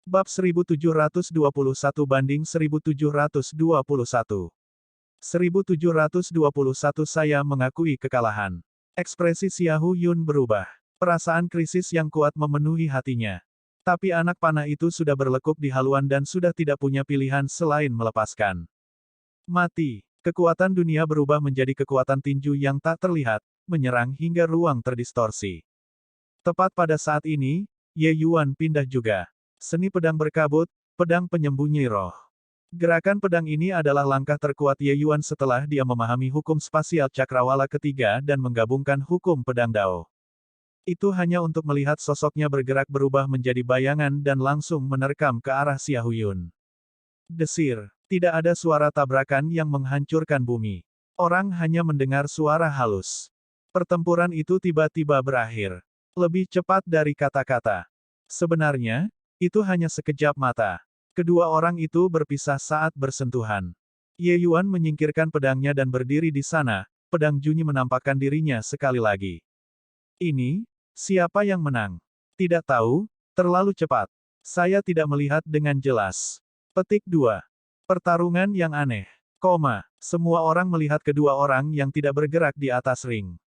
Bab 1721 banding 1721. 1721 Saya mengakui kekalahan. Ekspresi Xiahou Yun berubah. Perasaan krisis yang kuat memenuhi hatinya. Tapi anak panah itu sudah berlekuk di haluan dan sudah tidak punya pilihan selain melepaskan. Mati. Kekuatan dunia berubah menjadi kekuatan tinju yang tak terlihat, menyerang hingga ruang terdistorsi. Tepat pada saat ini, Ye Yuan pindah juga. Seni pedang berkabut, pedang penyembunyi roh. Gerakan pedang ini adalah langkah terkuat Ye Yuan setelah dia memahami hukum spasial cakrawala ketiga dan menggabungkan hukum pedang Dao. Itu hanya untuk melihat sosoknya bergerak berubah menjadi bayangan dan langsung menerkam ke arah Xiahou Yun. Desir. Tidak ada suara tabrakan yang menghancurkan bumi. Orang hanya mendengar suara halus. Pertempuran itu tiba-tiba berakhir. Lebih cepat dari kata-kata. Sebenarnya, itu hanya sekejap mata. Kedua orang itu berpisah saat bersentuhan. Ye Yuan menyingkirkan pedangnya dan berdiri di sana, pedang Junyi menampakkan dirinya sekali lagi. Ini, siapa yang menang? Tidak tahu, terlalu cepat. Saya tidak melihat dengan jelas. Petik 2. Pertarungan yang aneh. Semua orang melihat kedua orang yang tidak bergerak di atas ring.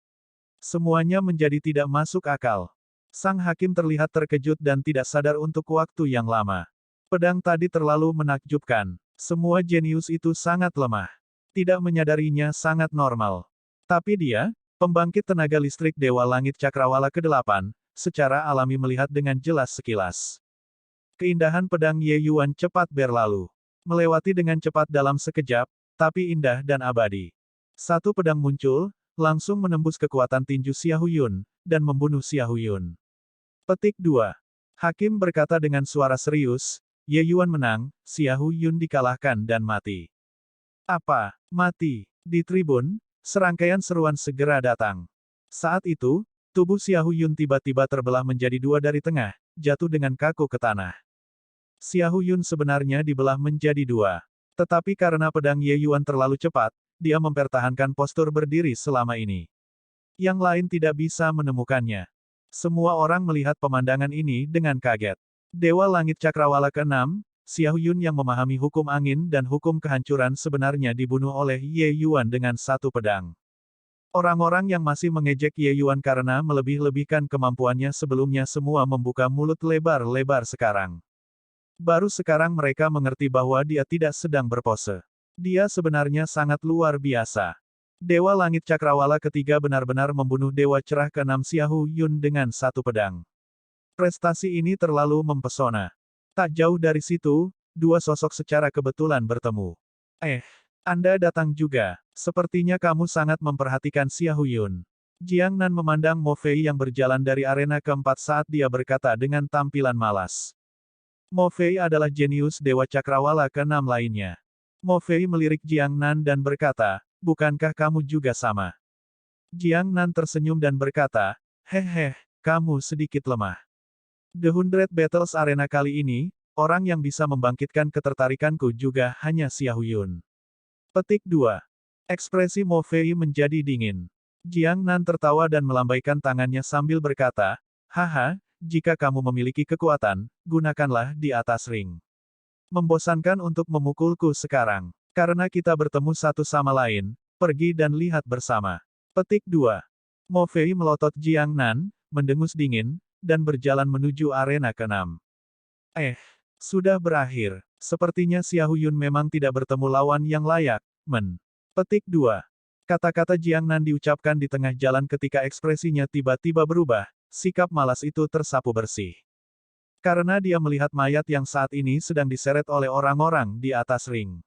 Semuanya menjadi tidak masuk akal. Sang hakim terlihat terkejut dan tidak sadar untuk waktu yang lama. Pedang tadi terlalu menakjubkan. Semua jenius itu sangat lemah. Tidak menyadarinya sangat normal. Tapi dia, pembangkit tenaga listrik Dewa Langit Cakrawala ke-8, secara alami melihat dengan jelas sekilas. Keindahan pedang Ye Yuan cepat berlalu. Melewati dengan cepat dalam sekejap, tapi indah dan abadi. Satu pedang muncul, langsung menembus kekuatan tinju Xiahou Yun, dan membunuh Xiahou Yun. Petik 2. Hakim berkata dengan suara serius, Ye Yuan menang, Xiahou Yun dikalahkan dan mati. Apa? Mati? Di tribun, serangkaian seruan segera datang. Saat itu, tubuh Xiahou Yun tiba-tiba terbelah menjadi dua dari tengah, jatuh dengan kaku ke tanah. Xiahou Yun sebenarnya dibelah menjadi dua. Tetapi karena pedang Ye Yuan terlalu cepat, dia mempertahankan postur berdiri selama ini. Yang lain tidak bisa menemukannya. Semua orang melihat pemandangan ini dengan kaget. Dewa Langit Cakrawala ke-6, Xiahou Yun yang memahami hukum angin dan hukum kehancuran sebenarnya dibunuh oleh Ye Yuan dengan satu pedang. Orang-orang yang masih mengejek Ye Yuan karena melebih-lebihkan kemampuannya sebelumnya semua membuka mulut lebar-lebar sekarang. Baru sekarang mereka mengerti bahwa dia tidak sedang berpose. Dia sebenarnya sangat luar biasa. Dewa Langit Cakrawala ketiga benar-benar membunuh Dewa Cerah ke-6 Xiahou Yun dengan satu pedang. Prestasi ini terlalu mempesona. Tak jauh dari situ, dua sosok secara kebetulan bertemu. Anda datang juga. Sepertinya kamu sangat memperhatikan Xiahou Yun. Jiang Nan memandang Mo Fei yang berjalan dari arena keempat saat dia berkata dengan tampilan malas. Mo Fei adalah jenius Dewa Cakrawala ke-6 lainnya. Mo Fei melirik Jiang Nan dan berkata, bukankah kamu juga sama? Jiang Nan tersenyum dan berkata, kamu sedikit lemah. The 100 Battles Arena kali ini, orang yang bisa membangkitkan ketertarikanku juga hanya Xiahou Yun. Petik 2. Ekspresi Mo Fei menjadi dingin. Jiang Nan tertawa dan melambaikan tangannya sambil berkata, haha, jika kamu memiliki kekuatan, gunakanlah di atas ring. Membosankan untuk memukulku sekarang. Karena kita bertemu satu sama lain, pergi dan lihat bersama. Petik 2. Mo Fei melotot Jiang Nan, mendengus dingin, dan berjalan menuju arena ke-6. Sudah berakhir. Sepertinya Xiahou Yun memang tidak bertemu lawan yang layak, Petik 2. Kata-kata Jiang Nan diucapkan di tengah jalan ketika ekspresinya tiba-tiba berubah, sikap malas itu tersapu bersih. Karena dia melihat mayat yang saat ini sedang diseret oleh orang-orang di atas ring.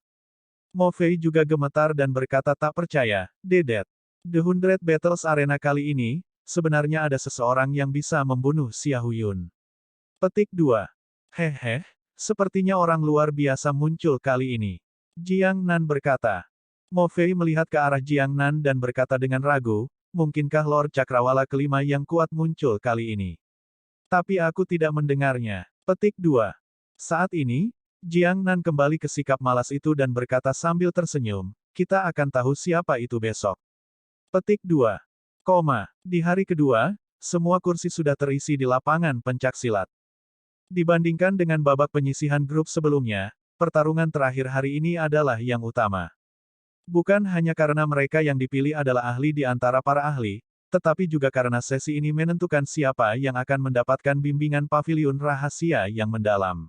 Mo Fei juga gemetar dan berkata tak percaya, Dedet. The 100 Battles Arena kali ini, sebenarnya ada seseorang yang bisa membunuh Xiahou Yun. Petik 2. Sepertinya orang luar biasa muncul kali ini. Jiang Nan berkata. Mo Fei melihat ke arah Jiang Nan dan berkata dengan ragu, mungkinkah Lord Cakrawala kelima yang kuat muncul kali ini? Tapi aku tidak mendengarnya. Petik 2. Saat ini, Jiang Nan kembali ke sikap malas itu dan berkata sambil tersenyum, kita akan tahu siapa itu besok. Petik 2. Di hari kedua, semua kursi sudah terisi di lapangan pencaksilat. Dibandingkan dengan babak penyisihan grup sebelumnya, pertarungan terakhir hari ini adalah yang utama. Bukan hanya karena mereka yang dipilih adalah ahli di antara para ahli, tetapi juga karena sesi ini menentukan siapa yang akan mendapatkan bimbingan paviliun rahasia yang mendalam.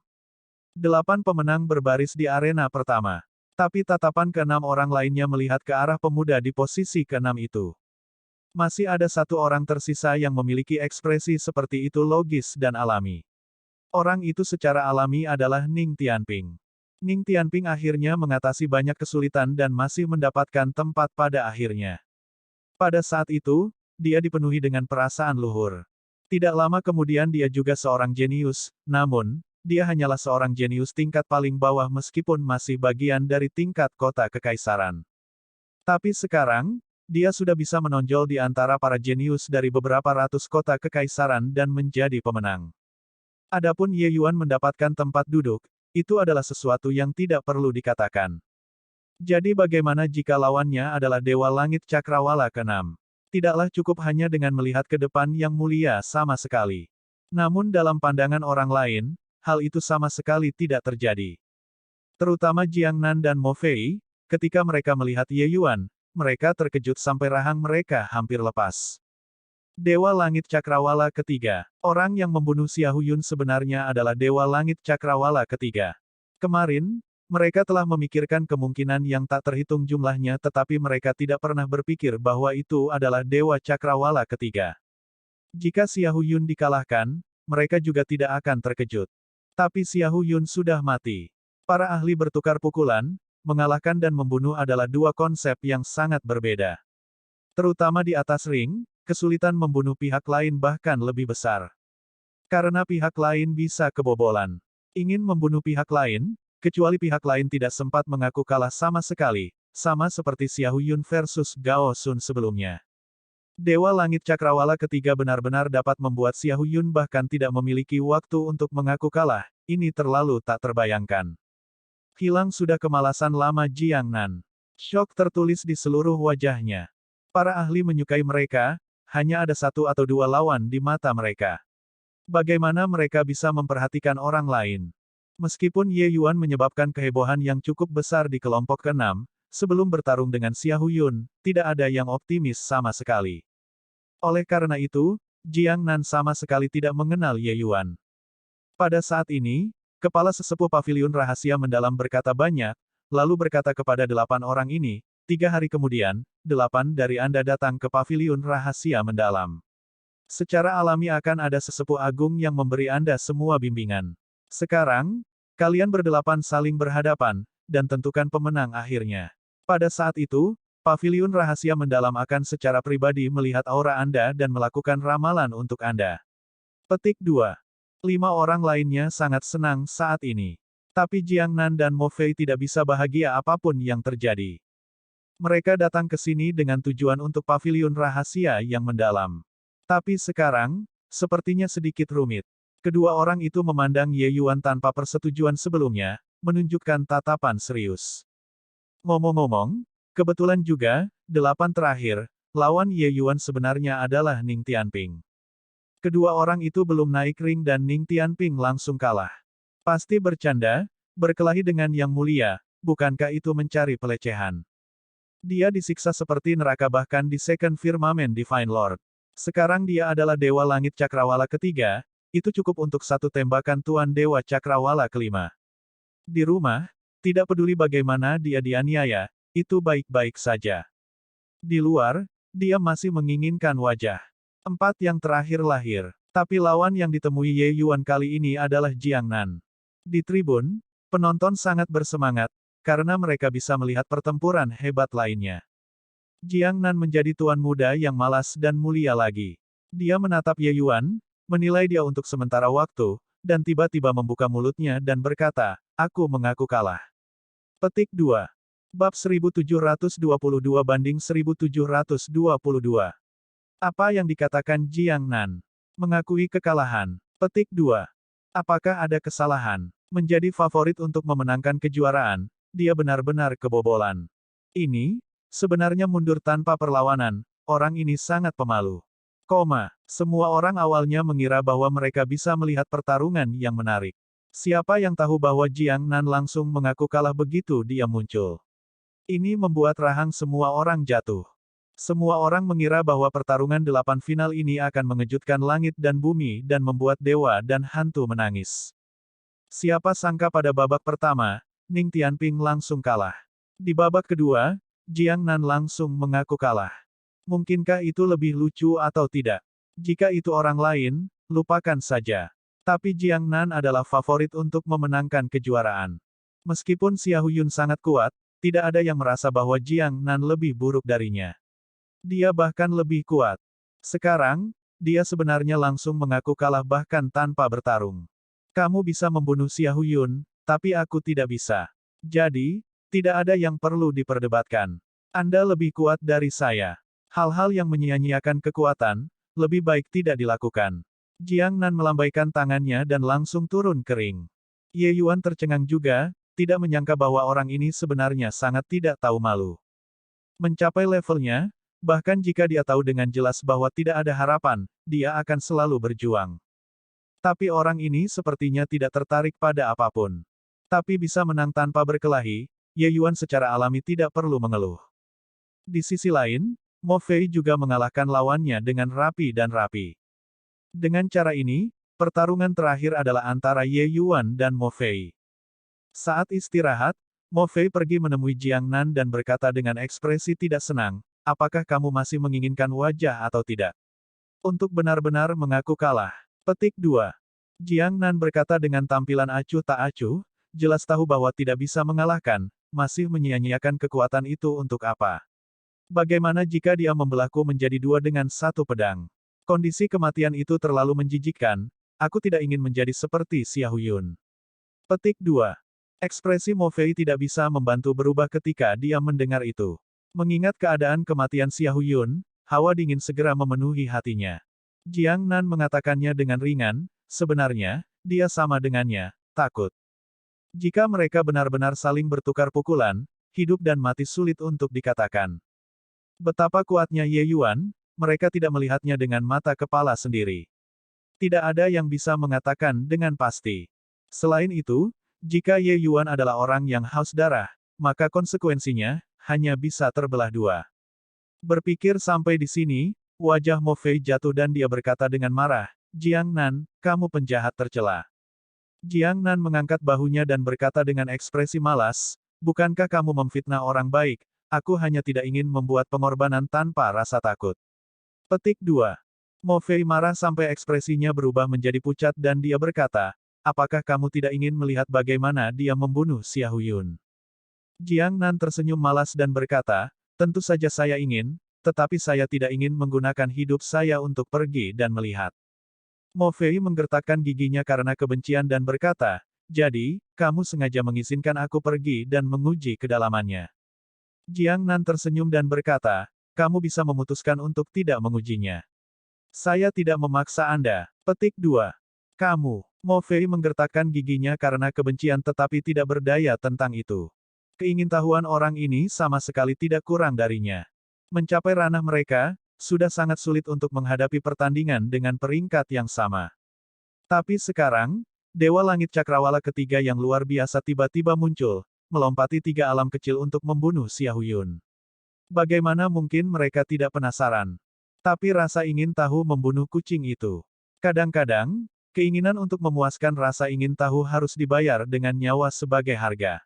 8 pemenang berbaris di arena pertama. Tapi tatapan keenam orang lainnya melihat ke arah pemuda di posisi keenam itu. Masih ada satu orang tersisa yang memiliki ekspresi seperti itu logis dan alami. Orang itu secara alami adalah Ning Tianping. Ning Tianping akhirnya mengatasi banyak kesulitan dan masih mendapatkan tempat pada akhirnya. Pada saat itu, dia dipenuhi dengan perasaan luhur. Tidak lama kemudian dia juga seorang jenius, namun, dia hanyalah seorang jenius tingkat paling bawah meskipun masih bagian dari tingkat kota kekaisaran. Tapi sekarang, dia sudah bisa menonjol di antara para jenius dari beberapa ratus kota kekaisaran dan menjadi pemenang. Adapun Ye Yuan mendapatkan tempat duduk, itu adalah sesuatu yang tidak perlu dikatakan. Jadi bagaimana jika lawannya adalah Dewa Langit Cakrawala ke-6? Tidaklah cukup hanya dengan melihat ke depan yang mulia sama sekali. Namun dalam pandangan orang lain, hal itu sama sekali tidak terjadi. Terutama Jiang Nan dan Mo Fei, ketika mereka melihat Ye Yuan, mereka terkejut sampai rahang mereka hampir lepas. Dewa Langit Cakrawala ketiga. Orang yang membunuh Xia Huyun sebenarnya adalah Dewa Langit Cakrawala ketiga. Kemarin, mereka telah memikirkan kemungkinan yang tak terhitung jumlahnya tetapi mereka tidak pernah berpikir bahwa itu adalah Dewa Cakrawala ketiga. Jika Xia Huyun dikalahkan, mereka juga tidak akan terkejut. Tapi Xia Huyun sudah mati. Para ahli bertukar pukulan, mengalahkan dan membunuh adalah dua konsep yang sangat berbeda. Terutama di atas ring, kesulitan membunuh pihak lain bahkan lebih besar. Karena pihak lain bisa kebobolan. Ingin membunuh pihak lain, kecuali pihak lain tidak sempat mengaku kalah sama sekali, sama seperti Xia Huyun versus Gao Sun sebelumnya. Dewa Langit Cakrawala ketiga benar-benar dapat membuat Xia Huyun bahkan tidak memiliki waktu untuk mengaku kalah, ini terlalu tak terbayangkan. Hilang sudah kemalasan lama Jiang Nan. Syok tertulis di seluruh wajahnya. Para ahli menyukai mereka, hanya ada satu atau dua lawan di mata mereka. Bagaimana mereka bisa memperhatikan orang lain? Meskipun Ye Yuan menyebabkan kehebohan yang cukup besar di kelompok ke-6, sebelum bertarung dengan Xia Huyun, tidak ada yang optimis sama sekali. Oleh karena itu, Jiang Nan sama sekali tidak mengenal Ye Yuan. Pada saat ini, kepala sesepuh paviliun rahasia mendalam berkata banyak, lalu berkata kepada 8 orang ini, 3 hari kemudian, 8 dari Anda datang ke paviliun rahasia mendalam. Secara alami akan ada sesepuh agung yang memberi Anda semua bimbingan. Sekarang, kalian berdelapan saling berhadapan, dan tentukan pemenang akhirnya. Pada saat itu, paviliun rahasia mendalam akan secara pribadi melihat aura Anda dan melakukan ramalan untuk Anda. Petik 2. 5 orang lainnya sangat senang saat ini. Tapi Jiang Nan dan Mo Fei tidak bisa bahagia apapun yang terjadi. Mereka datang ke sini dengan tujuan untuk paviliun rahasia yang mendalam. Tapi sekarang, sepertinya sedikit rumit. Kedua orang itu memandang Ye Yuan tanpa persetujuan sebelumnya, menunjukkan tatapan serius. Ngomong-ngomong, kebetulan juga, 8 terakhir, lawan Ye Yuan sebenarnya adalah Ning Tianping. Kedua orang itu belum naik ring dan Ning Tianping langsung kalah. Pasti bercanda, berkelahi dengan yang mulia, bukankah itu mencari pelecehan? Dia disiksa seperti neraka bahkan di Second Firmament Divine Lord. Sekarang dia adalah Dewa Langit Cakrawala ketiga, itu cukup untuk satu tembakan Tuan Dewa Cakrawala kelima. Di rumah, tidak peduli bagaimana dia dianiaya, itu baik-baik saja. Di luar, dia masih menginginkan wajah. 4 yang terakhir lahir. Tapi lawan yang ditemui Ye Yuan kali ini adalah Jiang Nan. Di tribun, penonton sangat bersemangat, karena mereka bisa melihat pertempuran hebat lainnya. Jiang Nan menjadi tuan muda yang malas dan mulia lagi. Dia menatap Ye Yuan, menilai dia untuk sementara waktu, dan tiba-tiba membuka mulutnya dan berkata, "Aku mengaku kalah." Petik 2. Bab 1722 banding 1722. Apa yang dikatakan Jiang Nan? Mengakui kekalahan. Petik 2. Apakah ada kesalahan? Menjadi favorit untuk memenangkan kejuaraan, dia benar-benar kebobolan. Ini, sebenarnya mundur tanpa perlawanan, orang ini sangat pemalu. Semua orang awalnya mengira bahwa mereka bisa melihat pertarungan yang menarik. Siapa yang tahu bahwa Jiang Nan langsung mengaku kalah begitu dia muncul. Ini membuat rahang semua orang jatuh. Semua orang mengira bahwa pertarungan 8 final ini akan mengejutkan langit dan bumi dan membuat dewa dan hantu menangis. Siapa sangka pada babak pertama, Ning Tianping langsung kalah. Di babak kedua, Jiang Nan langsung mengaku kalah. Mungkinkah itu lebih lucu atau tidak? Jika itu orang lain, lupakan saja. Tapi Jiang Nan adalah favorit untuk memenangkan kejuaraan. Meskipun Xia Huyun sangat kuat, tidak ada yang merasa bahwa Jiang Nan lebih buruk darinya. Dia bahkan lebih kuat. Sekarang, dia sebenarnya langsung mengaku kalah bahkan tanpa bertarung. Kamu bisa membunuh Xia Huyun, tapi aku tidak bisa. Jadi, tidak ada yang perlu diperdebatkan. Anda lebih kuat dari saya. Hal-hal yang menyia-nyiakan kekuatan, lebih baik tidak dilakukan. Jiang Nan melambaikan tangannya dan langsung turun ke ring. Ye Yuan tercengang juga, tidak menyangka bahwa orang ini sebenarnya sangat tidak tahu malu. Mencapai levelnya, bahkan jika dia tahu dengan jelas bahwa tidak ada harapan, dia akan selalu berjuang. Tapi orang ini sepertinya tidak tertarik pada apapun. Tapi bisa menang tanpa berkelahi, Ye Yuan secara alami tidak perlu mengeluh. Di sisi lain, Mo Fei juga mengalahkan lawannya dengan rapi dan rapi. Dengan cara ini, pertarungan terakhir adalah antara Ye Yuan dan Mo Fei. Saat istirahat, Mo Fei pergi menemui Jiang Nan dan berkata dengan ekspresi tidak senang, apakah kamu masih menginginkan wajah atau tidak? Untuk benar-benar mengaku kalah. Petik 2. Jiang Nan berkata dengan tampilan acuh tak acuh, jelas tahu bahwa tidak bisa mengalahkan, masih menyia-nyiakan kekuatan itu untuk apa? Bagaimana jika dia membelahku menjadi dua dengan satu pedang? Kondisi kematian itu terlalu menjijikkan, aku tidak ingin menjadi seperti Xia Huyun. Petik 2. Ekspresi Mo Fei tidak bisa membantu berubah ketika dia mendengar itu. Mengingat keadaan kematian Xia Huyun, hawa dingin segera memenuhi hatinya. Jiang Nan mengatakannya dengan ringan, sebenarnya, dia sama dengannya, takut. Jika mereka benar-benar saling bertukar pukulan, hidup dan mati sulit untuk dikatakan. Betapa kuatnya Ye Yuan, mereka tidak melihatnya dengan mata kepala sendiri. Tidak ada yang bisa mengatakan dengan pasti. Selain itu, jika Ye Yuan adalah orang yang haus darah, maka konsekuensinya, hanya bisa terbelah dua. Berpikir sampai di sini, wajah Mo Fei jatuh dan dia berkata dengan marah, Jiang Nan, kamu penjahat tercela. Jiang Nan mengangkat bahunya dan berkata dengan ekspresi malas, bukankah kamu memfitnah orang baik, aku hanya tidak ingin membuat pengorbanan tanpa rasa takut. Petik 2. Mo Fei marah sampai ekspresinya berubah menjadi pucat dan dia berkata, apakah kamu tidak ingin melihat bagaimana dia membunuh Xia Huyun? Jiang Nan tersenyum malas dan berkata, tentu saja saya ingin, tetapi saya tidak ingin menggunakan hidup saya untuk pergi dan melihat. Mo Fei menggertakkan giginya karena kebencian dan berkata, jadi, kamu sengaja mengizinkan aku pergi dan menguji kedalamannya. Jiang Nan tersenyum dan berkata, kamu bisa memutuskan untuk tidak mengujinya. Saya tidak memaksa Anda. Petik 2. Kamu. Mo Fei menggertakkan giginya karena kebencian tetapi tidak berdaya tentang itu. Keingintahuan orang ini sama sekali tidak kurang darinya. Mencapai ranah mereka, sudah sangat sulit untuk menghadapi pertandingan dengan peringkat yang sama. Tapi sekarang, Dewa Langit Cakrawala ketiga yang luar biasa tiba-tiba muncul, melompati 3 alam kecil untuk membunuh Xia Huyun. Bagaimana mungkin mereka tidak penasaran? Tapi rasa ingin tahu membunuh kucing itu. Kadang-kadang, keinginan untuk memuaskan rasa ingin tahu harus dibayar dengan nyawa sebagai harga.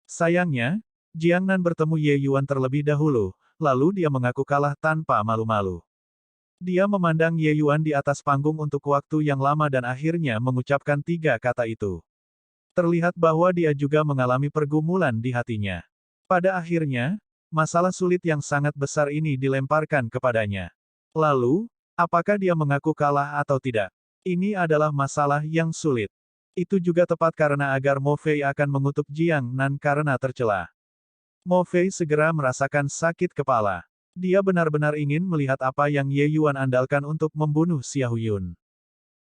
Sayangnya, Jiang Nan bertemu Ye Yuan terlebih dahulu, lalu dia mengaku kalah tanpa malu-malu. Dia memandang Ye Yuan di atas panggung untuk waktu yang lama dan akhirnya mengucapkan 3 kata itu. Terlihat bahwa dia juga mengalami pergumulan di hatinya. Pada akhirnya, masalah sulit yang sangat besar ini dilemparkan kepadanya. Lalu, apakah dia mengaku kalah atau tidak? Ini adalah masalah yang sulit. Itu juga tepat karena agar Mo Fei akan mengutuk Jiang Nan karena tercela. Mo Fei segera merasakan sakit kepala. Dia benar-benar ingin melihat apa yang Ye Yuan andalkan untuk membunuh Xia Huyun.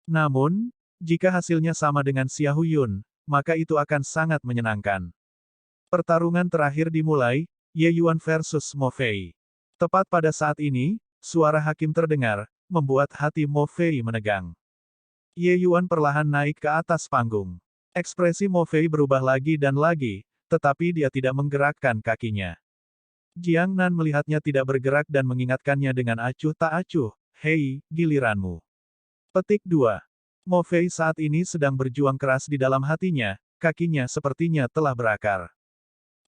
Namun, jika hasilnya sama dengan Xia Huyun, maka itu akan sangat menyenangkan. Pertarungan terakhir dimulai, Ye Yuan versus Mo Fei. Tepat pada saat ini, suara hakim terdengar, membuat hati Mo Fei menegang. Ye Yuan perlahan naik ke atas panggung. Ekspresi Mo Fei berubah lagi dan lagi, tetapi dia tidak menggerakkan kakinya. Jiang Nan melihatnya tidak bergerak dan mengingatkannya dengan acuh tak acuh, "Hei, giliranmu." Petik 2. Mo Fei saat ini sedang berjuang keras di dalam hatinya, kakinya sepertinya telah berakar.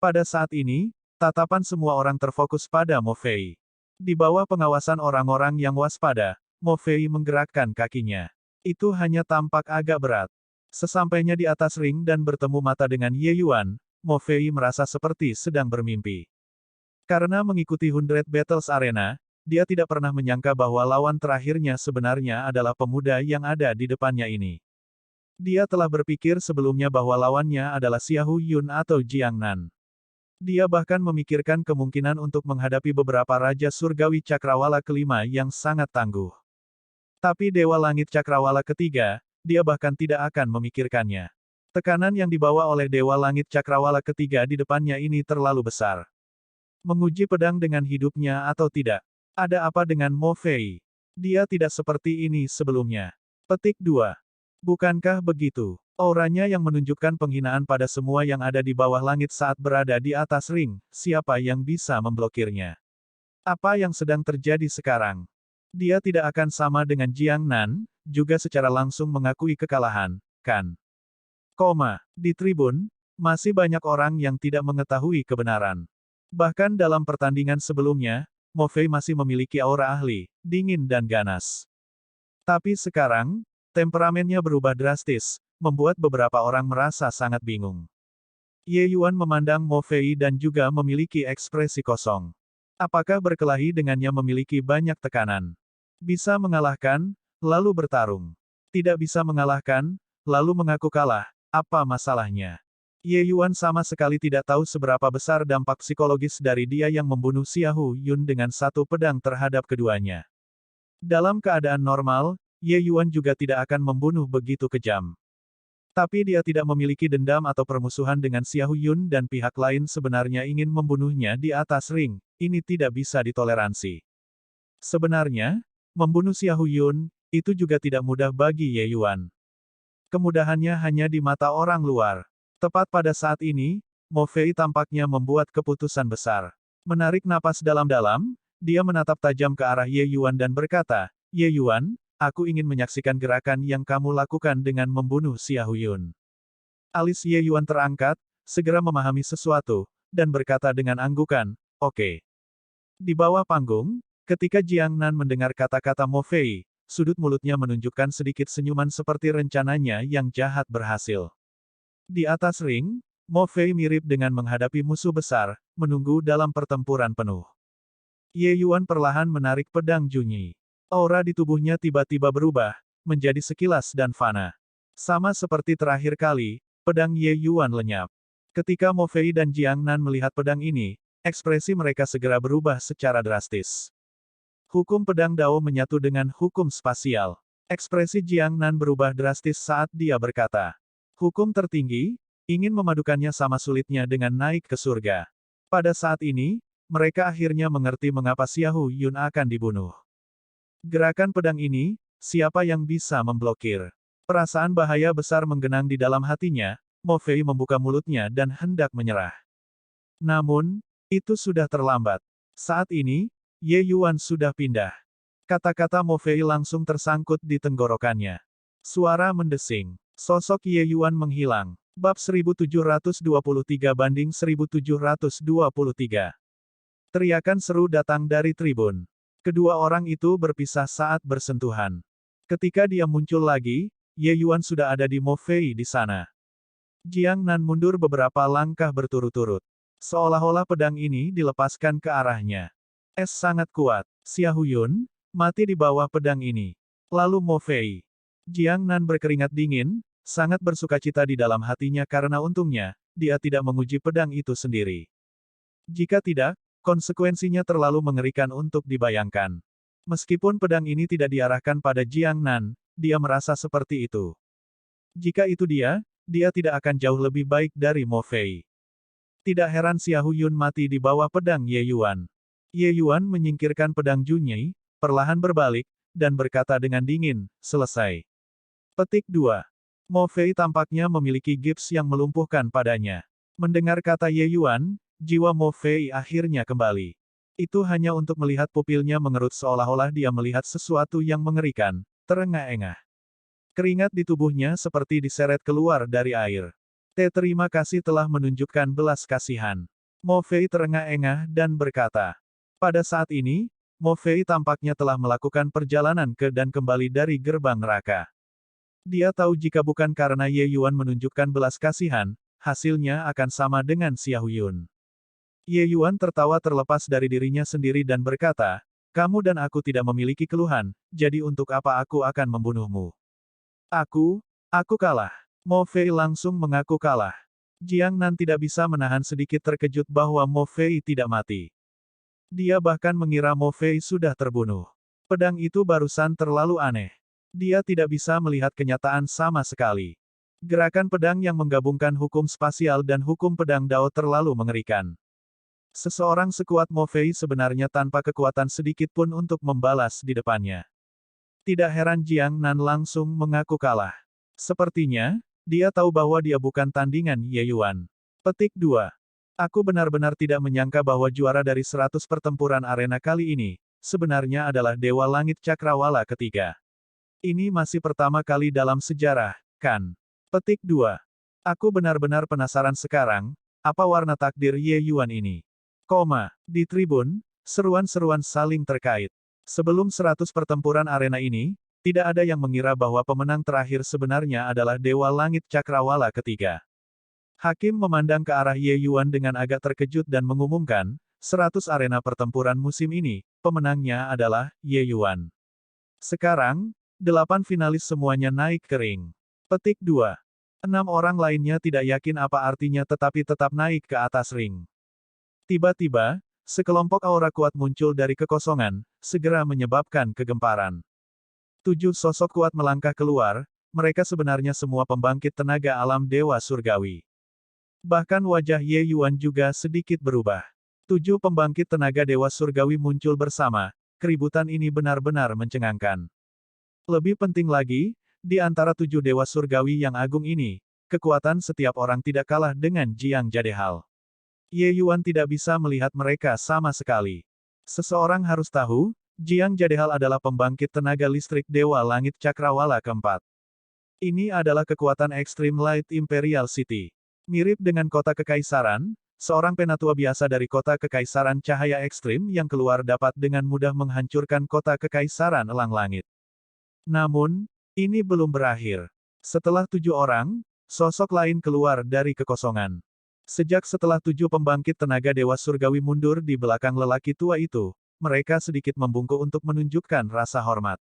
Pada saat ini, tatapan semua orang terfokus pada Mo Fei. Di bawah pengawasan orang-orang yang waspada, Mo Fei menggerakkan kakinya. Itu hanya tampak agak berat. Sesampainya di atas ring dan bertemu mata dengan Ye Yuan, Mo Fei merasa seperti sedang bermimpi. Karena mengikuti 100 Battles Arena, dia tidak pernah menyangka bahwa lawan terakhirnya sebenarnya adalah pemuda yang ada di depannya ini. Dia telah berpikir sebelumnya bahwa lawannya adalah Xiahou Yun atau Jiang Nan. Dia bahkan memikirkan kemungkinan untuk menghadapi beberapa Raja Surgawi Cakrawala kelima yang sangat tangguh. Tapi Dewa Langit Cakrawala ketiga, dia bahkan tidak akan memikirkannya. Tekanan yang dibawa oleh Dewa Langit Cakrawala ketiga di depannya ini terlalu besar. Menguji pedang dengan hidupnya atau tidak? Ada apa dengan Mo Fei? Dia tidak seperti ini sebelumnya. Petik 2. Bukankah begitu? Auranya yang menunjukkan penghinaan pada semua yang ada di bawah langit saat berada di atas ring, siapa yang bisa memblokirnya? Apa yang sedang terjadi sekarang? Dia tidak akan sama dengan Jiang Nan, juga secara langsung mengakui kekalahan, kan? Di tribun, masih banyak orang yang tidak mengetahui kebenaran. Bahkan dalam pertandingan sebelumnya, Mo Fei masih memiliki aura ahli, dingin dan ganas. Tapi sekarang, temperamennya berubah drastis, membuat beberapa orang merasa sangat bingung. Ye Yuan memandang Mo Fei dan juga memiliki ekspresi kosong. Apakah berkelahi dengannya memiliki banyak tekanan? Bisa mengalahkan, lalu bertarung. Tidak bisa mengalahkan, lalu mengaku kalah, apa masalahnya? Ye Yuan sama sekali tidak tahu seberapa besar dampak psikologis dari dia yang membunuh Xiahou Yun dengan satu pedang terhadap keduanya. Dalam keadaan normal, Ye Yuan juga tidak akan membunuh begitu kejam. Tapi dia tidak memiliki dendam atau permusuhan dengan Xiahou Yun dan pihak lain sebenarnya ingin membunuhnya di atas ring, ini tidak bisa ditoleransi. Sebenarnya, membunuh Xiahou Yun, itu juga tidak mudah bagi Ye Yuan. Kemudahannya hanya di mata orang luar. Tepat pada saat ini, Mo Fei tampaknya membuat keputusan besar. Menarik napas dalam-dalam, dia menatap tajam ke arah Ye Yuan dan berkata, "Ye Yuan, aku ingin menyaksikan gerakan yang kamu lakukan dengan membunuh Xiahou Yun." Alis Ye Yuan terangkat, segera memahami sesuatu, dan berkata dengan anggukan, "Oke." Di bawah panggung, ketika Jiang Nan mendengar kata-kata Mo Fei, sudut mulutnya menunjukkan sedikit senyuman seperti rencananya yang jahat berhasil. Di atas ring, Mo Fei mirip dengan menghadapi musuh besar, menunggu dalam pertempuran penuh. Ye Yuan perlahan menarik pedang Junyi. Aura di tubuhnya tiba-tiba berubah, menjadi sekilas dan fana. Sama seperti terakhir kali, pedang Ye Yuan lenyap. Ketika Mo Fei dan Jiang Nan melihat pedang ini, ekspresi mereka segera berubah secara drastis. Hukum pedang Dao menyatu dengan hukum spasial. Ekspresi Jiang Nan berubah drastis saat dia berkata, "Hukum tertinggi, ingin memadukannya sama sulitnya dengan naik ke surga." Pada saat ini, mereka akhirnya mengerti mengapa Xiahou Yun akan dibunuh. Gerakan pedang ini, siapa yang bisa memblokir? Perasaan bahaya besar menggenang di dalam hatinya, Mo Fei membuka mulutnya dan hendak menyerah. Namun, itu sudah terlambat. Saat ini, Ye Yuan sudah pindah. Kata-kata Mo Fei langsung tersangkut di tenggorokannya. Suara mendesing. Sosok Ye Yuan menghilang. Bab 1723-1723. Teriakan seru datang dari tribun. Kedua orang itu berpisah saat bersentuhan. Ketika dia muncul lagi, Ye Yuan sudah ada di Mo Fei di sana. Jiang Nan mundur beberapa langkah berturut-turut. Seolah-olah pedang ini dilepaskan ke arahnya. Es sangat kuat. Xiahou Yun, mati di bawah pedang ini. Lalu Mo Fei. Jiang Nan berkeringat dingin, sangat bersukacita di dalam hatinya karena untungnya, dia tidak menguji pedang itu sendiri. Jika tidak, konsekuensinya terlalu mengerikan untuk dibayangkan. Meskipun pedang ini tidak diarahkan pada Jiang Nan, dia merasa seperti itu. Jika itu dia tidak akan jauh lebih baik dari Mo Fei. Tidak heran Xiahou Yun mati di bawah pedang Ye Yuan. Ye Yuan menyingkirkan pedang Junyi, perlahan berbalik, dan berkata dengan dingin, selesai. Petik 2. Mo Fei tampaknya memiliki gips yang melumpuhkan padanya. Mendengar kata Ye Yuan, jiwa Mo Fei akhirnya kembali. Itu hanya untuk melihat pupilnya mengerut seolah-olah dia melihat sesuatu yang mengerikan, terengah-engah. Keringat di tubuhnya seperti diseret keluar dari air. Terima kasih telah menunjukkan belas kasihan. Mo Fei terengah-engah dan berkata. Pada saat ini, Mo Fei tampaknya telah melakukan perjalanan ke dan kembali dari gerbang neraka. Dia tahu jika bukan karena Ye Yuan menunjukkan belas kasihan, hasilnya akan sama dengan Xiao Yun. Ye Yuan tertawa terlepas dari dirinya sendiri dan berkata, kamu dan aku tidak memiliki keluhan, jadi untuk apa aku akan membunuhmu? Aku kalah. Mo Fei langsung mengaku kalah. Jiang Nan tidak bisa menahan sedikit terkejut bahwa Mo Fei tidak mati. Dia bahkan mengira Mo Fei sudah terbunuh. Pedang itu barusan terlalu aneh. Dia tidak bisa melihat kenyataan sama sekali. Gerakan pedang yang menggabungkan hukum spasial dan hukum pedang Dao terlalu mengerikan. Seseorang sekuat Mo Fei sebenarnya tanpa kekuatan sedikit pun untuk membalas di depannya. Tidak heran Jiang Nan langsung mengaku kalah. Sepertinya, dia tahu bahwa dia bukan tandingan Ye Yuan. Petik 2. Aku benar-benar tidak menyangka bahwa juara dari 100 pertempuran arena kali ini, sebenarnya adalah Dewa Langit Cakrawala ketiga. Ini masih pertama kali dalam sejarah, kan? Petik 2. Aku benar-benar penasaran sekarang, apa warna takdir Ye Yuan ini? Di tribun, seruan-seruan saling terkait. Sebelum 100 pertempuran arena ini, tidak ada yang mengira bahwa pemenang terakhir sebenarnya adalah Dewa Langit Cakrawala ketiga. Hakim memandang ke arah Ye Yuan dengan agak terkejut dan mengumumkan, 100 arena pertempuran musim ini, pemenangnya adalah Ye Yuan. Sekarang, 8 finalis semuanya naik ke ring. Petik 2. 6 orang lainnya tidak yakin apa artinya tetapi tetap naik ke atas ring. Tiba-tiba, sekelompok aura kuat muncul dari kekosongan, segera menyebabkan kegemparan. 7 sosok kuat melangkah keluar, mereka sebenarnya semua pembangkit tenaga alam Dewa Surgawi. Bahkan wajah Ye Yuan juga sedikit berubah. 7 pembangkit tenaga Dewa Surgawi muncul bersama, keributan ini benar-benar mencengangkan. Lebih penting lagi, di antara 7 Dewa Surgawi yang agung ini, kekuatan setiap orang tidak kalah dengan Jiang Jadehal. Ye Yuan tidak bisa melihat mereka sama sekali. Seseorang harus tahu, Jiang Jadehal adalah pembangkit tenaga listrik Dewa Langit Cakrawala keempat. Ini adalah kekuatan Extreme Light Imperial City. Mirip dengan kota kekaisaran, seorang penatua biasa dari kota kekaisaran cahaya ekstrim yang keluar dapat dengan mudah menghancurkan kota kekaisaran elang langit. Namun, ini belum berakhir. Setelah 7 orang, sosok lain keluar dari kekosongan. Sejak setelah 7 pembangkit tenaga Dewa Surgawi mundur di belakang lelaki tua itu, mereka sedikit membungkuk untuk menunjukkan rasa hormat.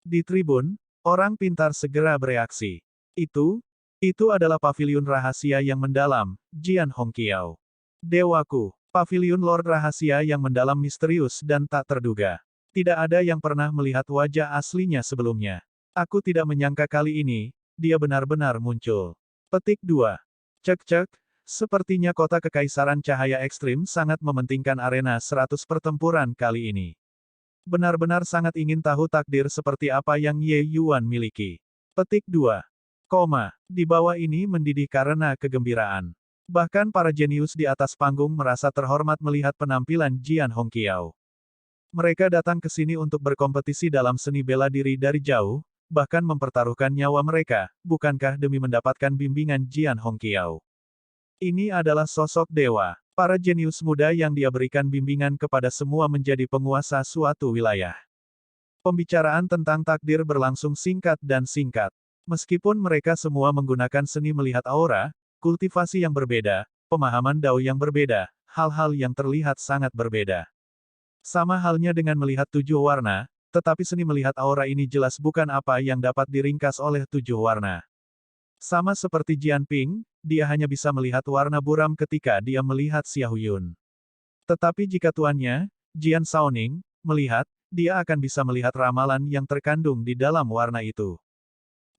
Di tribun, orang pintar segera bereaksi. Itu adalah paviliun rahasia yang mendalam, Jian Hongqiao. Dewaku, paviliun Lord rahasia yang mendalam misterius dan tak terduga. Tidak ada yang pernah melihat wajah aslinya sebelumnya. Aku tidak menyangka kali ini, dia benar-benar muncul. Petik 2. Cek-cek. Sepertinya kota kekaisaran cahaya ekstrim sangat mementingkan arena 100 pertempuran kali ini. Benar-benar sangat ingin tahu takdir seperti apa yang Ye Yuan miliki. Petik 2. Di bawah ini mendidih karena kegembiraan. Bahkan para jenius di atas panggung merasa terhormat melihat penampilan Jian Hongqiao. Mereka datang ke sini untuk berkompetisi dalam seni bela diri dari jauh, bahkan mempertaruhkan nyawa mereka, bukankah demi mendapatkan bimbingan Jian Hongqiao. Ini adalah sosok dewa, para jenius muda yang dia berikan bimbingan kepada semua menjadi penguasa suatu wilayah. Pembicaraan tentang takdir berlangsung singkat dan singkat. Meskipun mereka semua menggunakan seni melihat aura, kultivasi yang berbeda, pemahaman Dao yang berbeda, hal-hal yang terlihat sangat berbeda. Sama halnya dengan melihat 7 warna, tetapi seni melihat aura ini jelas bukan apa yang dapat diringkas oleh 7 warna. Sama seperti Jian Ping, dia hanya bisa melihat warna buram ketika dia melihat Xiao Yun. Tetapi jika tuannya, Jian Shaoning, melihat, dia akan bisa melihat ramalan yang terkandung di dalam warna itu.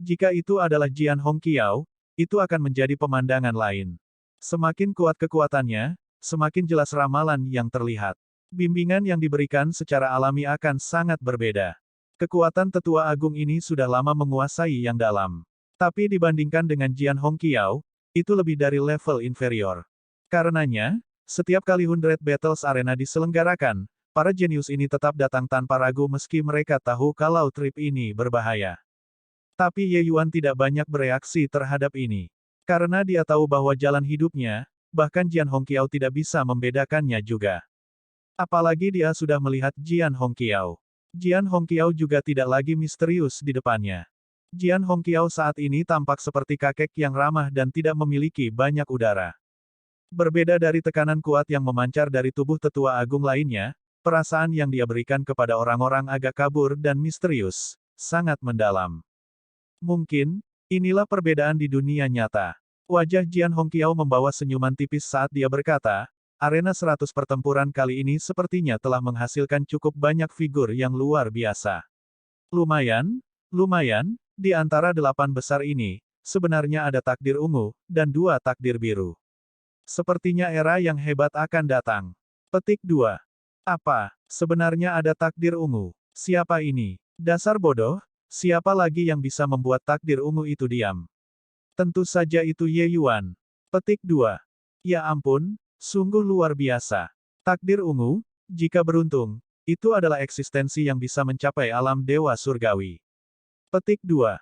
Jika itu adalah Jian Hongqiao, itu akan menjadi pemandangan lain. Semakin kuat kekuatannya, semakin jelas ramalan yang terlihat. Bimbingan yang diberikan secara alami akan sangat berbeda. Kekuatan tetua agung ini sudah lama menguasai yang dalam. Tapi dibandingkan dengan Jian Hongqiao, itu lebih dari level inferior. Karenanya, setiap kali 100 Battles Arena diselenggarakan, para jenius ini tetap datang tanpa ragu meski mereka tahu kalau trip ini berbahaya. Tapi Ye Yuan tidak banyak bereaksi terhadap ini. Karena dia tahu bahwa jalan hidupnya, bahkan Jian Hongqiao tidak bisa membedakannya juga. Apalagi dia sudah melihat Jian Hongqiao. Jian Hongqiao juga tidak lagi misterius di depannya. Jian Hongqiao saat ini tampak seperti kakek yang ramah dan tidak memiliki banyak udara. Berbeda dari tekanan kuat yang memancar dari tubuh tetua agung lainnya, perasaan yang dia berikan kepada orang-orang agak kabur dan misterius, sangat mendalam. Mungkin, inilah perbedaan di dunia nyata. Wajah Jian Hongqiao membawa senyuman tipis saat dia berkata, arena 100 pertempuran kali ini sepertinya telah menghasilkan cukup banyak figur yang luar biasa. Lumayan, di antara 8 besar ini, sebenarnya ada takdir ungu, dan 2 takdir biru. Sepertinya era yang hebat akan datang. Petik 2. Apa? Sebenarnya ada takdir ungu. Siapa ini? Dasar bodoh, siapa lagi yang bisa membuat takdir ungu itu diam? Tentu saja itu Ye Yuan. Petik 2. Ya ampun, sungguh luar biasa. Takdir ungu, jika beruntung, itu adalah eksistensi yang bisa mencapai alam dewa surgawi. Petik 2.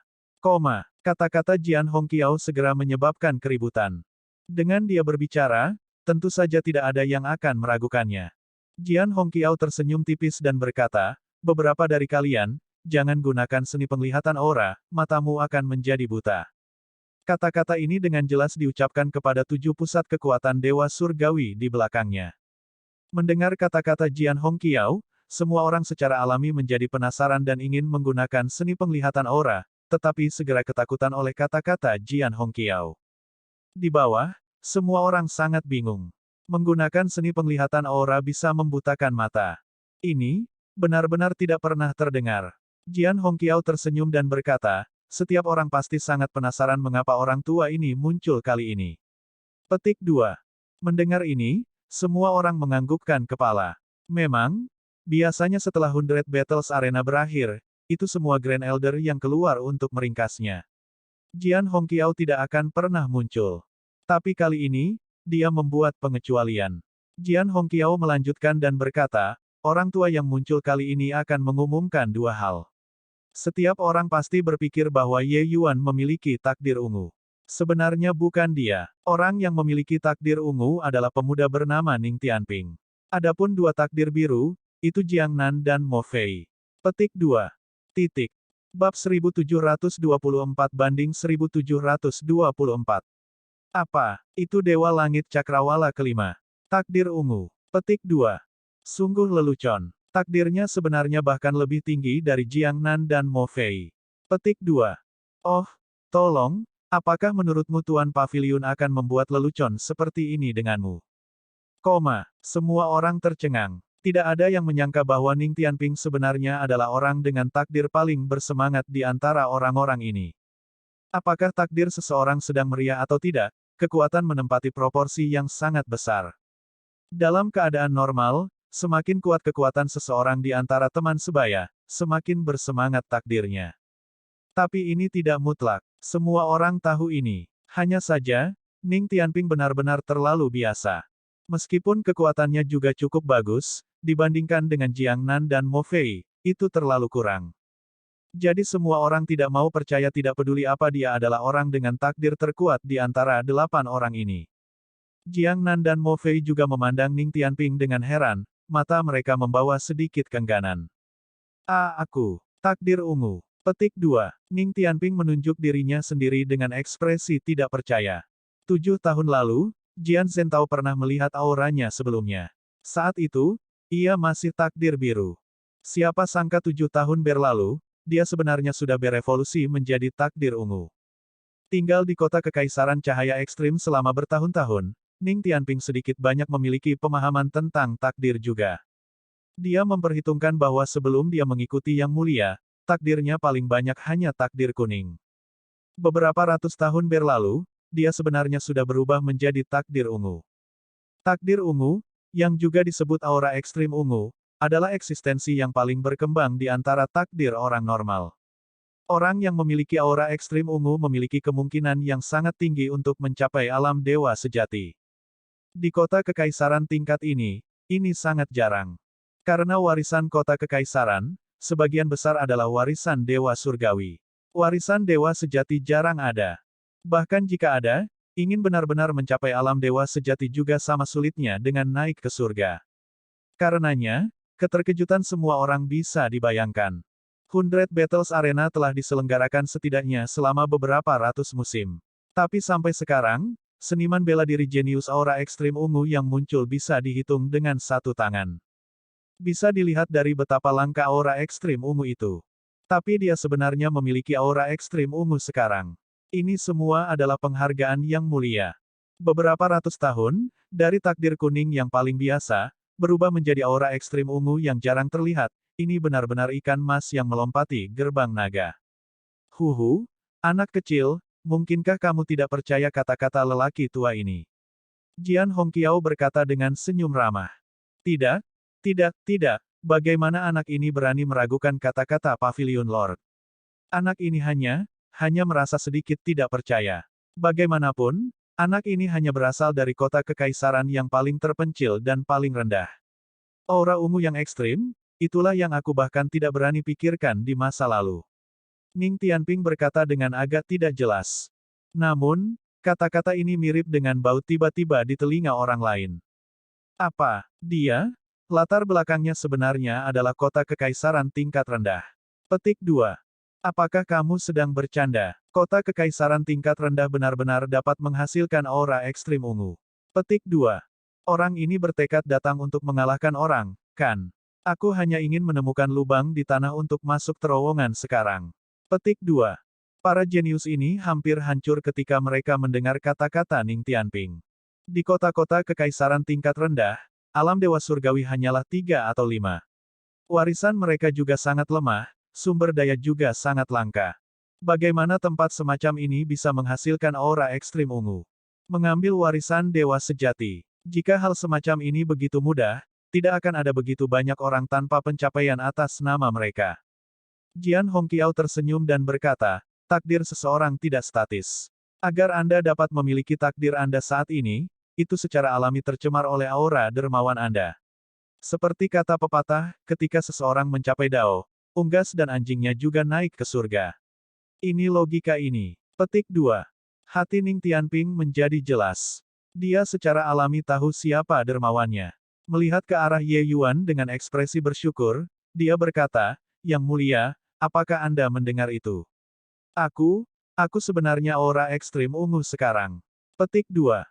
Kata-kata Jian Hongqiao segera menyebabkan keributan. Dengan dia berbicara, tentu saja tidak ada yang akan meragukannya. Jian Hongqiao tersenyum tipis dan berkata, beberapa dari kalian, jangan gunakan seni penglihatan aura, matamu akan menjadi buta. Kata-kata ini dengan jelas diucapkan kepada 7 pusat kekuatan dewa surgawi di belakangnya. Mendengar kata-kata Jian Hongqiao, semua orang secara alami menjadi penasaran dan ingin menggunakan seni penglihatan aura, tetapi segera ketakutan oleh kata-kata Jian Hongqiao. Di bawah, semua orang sangat bingung. Menggunakan seni penglihatan aura bisa membutakan mata. Ini, benar-benar tidak pernah terdengar. Jian Hongqiao tersenyum dan berkata, setiap orang pasti sangat penasaran mengapa orang tua ini muncul kali ini. Petik 2. Mendengar ini, semua orang menganggukkan kepala. Memang, biasanya setelah 100 Battles Arena berakhir, itu semua Grand Elder yang keluar untuk meringkasnya. Jian Hongqiao tidak akan pernah muncul. Tapi kali ini, dia membuat pengecualian. Jian Hongqiao melanjutkan dan berkata, orang tua yang muncul kali ini akan mengumumkan 2 hal. Setiap orang pasti berpikir bahwa Ye Yuan memiliki takdir ungu. Sebenarnya bukan dia. Orang yang memiliki takdir ungu adalah pemuda bernama Ning Tianping. Adapun 2 takdir biru, itu Jiang Nan dan Mo Fei. Petik 2. Bab 1724-1724. Apa? Itu Dewa Langit Cakrawala kelima. Takdir ungu. Petik 2. Sungguh lelucon. Takdirnya sebenarnya bahkan lebih tinggi dari Jiang Nan dan Mo Fei. Petik 2. Oh, tolong, apakah menurutmu Tuan Pavilion akan membuat lelucon seperti ini denganmu? Semua orang tercengang. Tidak ada yang menyangka bahwa Ning Tianping sebenarnya adalah orang dengan takdir paling bersemangat di antara orang-orang ini. Apakah takdir seseorang sedang meriah atau tidak, kekuatan menempati proporsi yang sangat besar. Dalam keadaan normal, semakin kuat kekuatan seseorang di antara teman sebaya, semakin bersemangat takdirnya. Tapi ini tidak mutlak. Semua orang tahu ini. Hanya saja, Ning Tianping benar-benar terlalu biasa. Meskipun kekuatannya juga cukup bagus, dibandingkan dengan Jiang Nan dan Mo Fei, itu terlalu kurang. Jadi semua orang tidak mau percaya tidak peduli apa dia adalah orang dengan takdir terkuat di antara 8 orang ini. Jiang Nan dan Mo Fei juga memandang Ning Tianping dengan heran, mata mereka membawa sedikit kengganan. Aku. Takdir ungu. Petik 2. Ning Tianping menunjuk dirinya sendiri dengan ekspresi tidak percaya. 7 tahun lalu, Jian Zhentao pernah melihat auranya sebelumnya. Saat itu, ia masih takdir biru. Siapa sangka 7 tahun berlalu, dia sebenarnya sudah berevolusi menjadi takdir ungu. Tinggal di kota kekaisaran cahaya ekstrim selama bertahun-tahun, Ning Tianping sedikit banyak memiliki pemahaman tentang takdir juga. Dia memperhitungkan bahwa sebelum dia mengikuti Yang Mulia, takdirnya paling banyak hanya takdir kuning. Beberapa ratus tahun berlalu, dia sebenarnya sudah berubah menjadi takdir ungu. Takdir ungu, yang juga disebut aura ekstrim ungu, adalah eksistensi yang paling berkembang di antara takdir orang normal. Orang yang memiliki aura ekstrim ungu memiliki kemungkinan yang sangat tinggi untuk mencapai alam dewa sejati. Di kota kekaisaran tingkat ini sangat jarang. Karena warisan kota kekaisaran, sebagian besar adalah warisan dewa surgawi. Warisan dewa sejati jarang ada. Bahkan jika ada, ingin benar-benar mencapai alam dewa sejati juga sama sulitnya dengan naik ke surga. Karenanya, keterkejutan semua orang bisa dibayangkan. 100 Battles Arena telah diselenggarakan setidaknya selama beberapa ratus musim. Tapi sampai sekarang, seniman bela diri jenius aura ekstrim ungu yang muncul bisa dihitung dengan satu tangan. Bisa dilihat dari betapa langka aura ekstrim ungu itu. Tapi dia sebenarnya memiliki aura ekstrim ungu sekarang. Ini semua adalah penghargaan yang mulia. Beberapa ratus tahun, dari takdir kuning yang paling biasa, berubah menjadi aura ekstrim ungu yang jarang terlihat, ini benar-benar ikan mas yang melompati gerbang naga. Huhu, anak kecil, mungkinkah kamu tidak percaya kata-kata lelaki tua ini? Jian Hongqiao berkata dengan senyum ramah. Tidak, tidak, bagaimana anak ini berani meragukan kata-kata Pavilion Lord? Anak ini hanya merasa sedikit tidak percaya. Bagaimanapun, anak ini hanya berasal dari kota kekaisaran yang paling terpencil dan paling rendah. Aura ungu yang ekstrim, itulah yang aku bahkan tidak berani pikirkan di masa lalu. Ning Tianping berkata dengan agak tidak jelas. Namun, kata-kata ini mirip dengan bau tiba-tiba di telinga orang lain. Apa, dia? Latar belakangnya sebenarnya adalah kota kekaisaran tingkat rendah. Petik 2. Apakah kamu sedang bercanda? Kota kekaisaran tingkat rendah benar-benar dapat menghasilkan aura ekstrim ungu. Petik 2. Orang ini bertekad datang untuk mengalahkan orang, kan? Aku hanya ingin menemukan lubang di tanah untuk masuk terowongan sekarang. Petik 2. Para jenius ini hampir hancur ketika mereka mendengar kata-kata Ning Tianping. Di kota-kota kekaisaran tingkat rendah, alam dewa surgawi hanyalah 3 atau 5. Warisan mereka juga sangat lemah, sumber daya juga sangat langka. Bagaimana tempat semacam ini bisa menghasilkan aura ekstrim ungu? Mengambil warisan dewa sejati. Jika hal semacam ini begitu mudah, tidak akan ada begitu banyak orang tanpa pencapaian atas nama mereka. Jian Hongqiao tersenyum dan berkata, takdir seseorang tidak statis. Agar Anda dapat memiliki takdir Anda saat ini, itu secara alami tercemar oleh aura dermawan Anda. Seperti kata pepatah, ketika seseorang mencapai Dao, unggas dan anjingnya juga naik ke surga. Ini logika ini. Petik 2. Hati Ning Tianping menjadi jelas. Dia secara alami tahu siapa dermawannya. Melihat ke arah Ye Yuan dengan ekspresi bersyukur, dia berkata, Yang mulia, apakah Anda mendengar itu? Aku sebenarnya aura ekstrim ungu sekarang. Petik 2.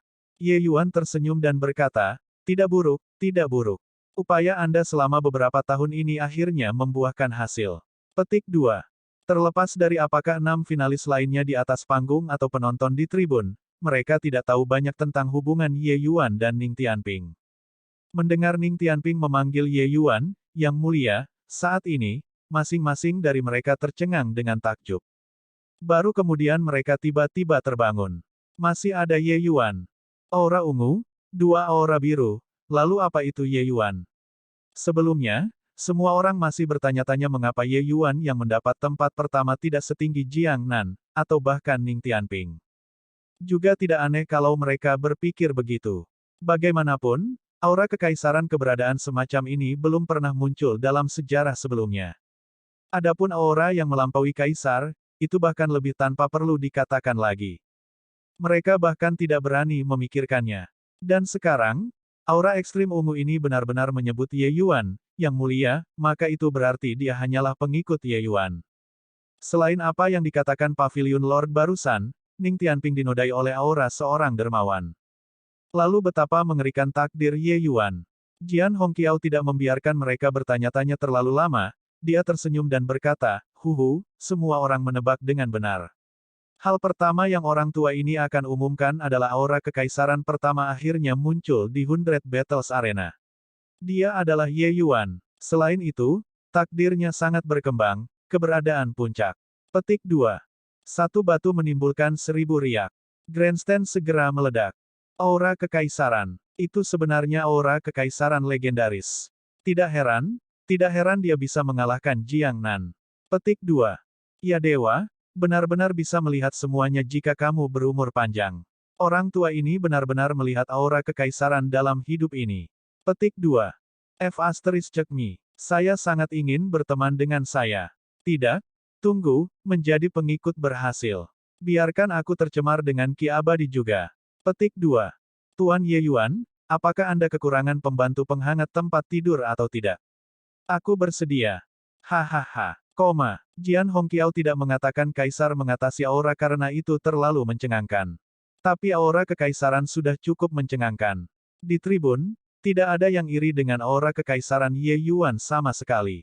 Ye Yuan tersenyum dan berkata, tidak buruk, tidak buruk. Upaya Anda selama beberapa tahun ini akhirnya membuahkan hasil. Petik 2. Terlepas dari apakah 6 finalis lainnya di atas panggung atau penonton di tribun, mereka tidak tahu banyak tentang hubungan Ye Yuan dan Ning Tianping. Mendengar Ning Tianping memanggil Ye Yuan, yang mulia, saat ini, masing-masing dari mereka tercengang dengan takjub. Baru kemudian mereka tiba-tiba terbangun. Masih ada Ye Yuan. Aura ungu, 2 aura biru, lalu apa itu Ye Yuan? Sebelumnya, semua orang masih bertanya-tanya mengapa Ye Yuan yang mendapat tempat pertama tidak setinggi Jiang Nan, atau bahkan Ning Tianping. Juga tidak aneh kalau mereka berpikir begitu. Bagaimanapun, aura kekaisaran keberadaan semacam ini belum pernah muncul dalam sejarah sebelumnya. Adapun aura yang melampaui kaisar, itu bahkan lebih tanpa perlu dikatakan lagi. Mereka bahkan tidak berani memikirkannya. Dan sekarang, aura ekstrim ungu ini benar-benar menyebut Ye Yuan, yang mulia, maka itu berarti dia hanyalah pengikut Ye Yuan. Selain apa yang dikatakan Pavilion Lord barusan, Ning Tianping dinodai oleh aura seorang dermawan. Lalu betapa mengerikan takdir Ye Yuan. Jian Hongqiao tidak membiarkan mereka bertanya-tanya terlalu lama, dia tersenyum dan berkata, huhu, semua orang menebak dengan benar. Hal pertama yang orang tua ini akan umumkan adalah aura kekaisaran pertama akhirnya muncul di 100 Battles Arena. Dia adalah Ye Yuan. Selain itu, takdirnya sangat berkembang, keberadaan puncak. Petik 2. Satu batu menimbulkan 1000 riak. Grandstand segera meledak. Aura kekaisaran. Itu sebenarnya aura kekaisaran legendaris. Tidak heran dia bisa mengalahkan Jiang Nan. Petik 2. Ya dewa, benar-benar bisa melihat semuanya jika kamu berumur panjang. Orang tua ini benar-benar melihat aura kekaisaran dalam hidup ini. Petik 2. Cek me. Saya sangat ingin berteman dengan saya. Tidak? Tunggu, menjadi pengikut berhasil. Biarkan aku tercemar dengan ki abadi juga. Petik 2. Tuan Ye Yuan, apakah Anda kekurangan pembantu penghangat tempat tidur atau tidak? Aku bersedia. Hahaha. Jian Hongqiao tidak mengatakan kaisar mengatasi aura karena itu terlalu mencengangkan. Tapi aura kekaisaran sudah cukup mencengangkan. Di tribun, tidak ada yang iri dengan aura kekaisaran Ye Yuan sama sekali.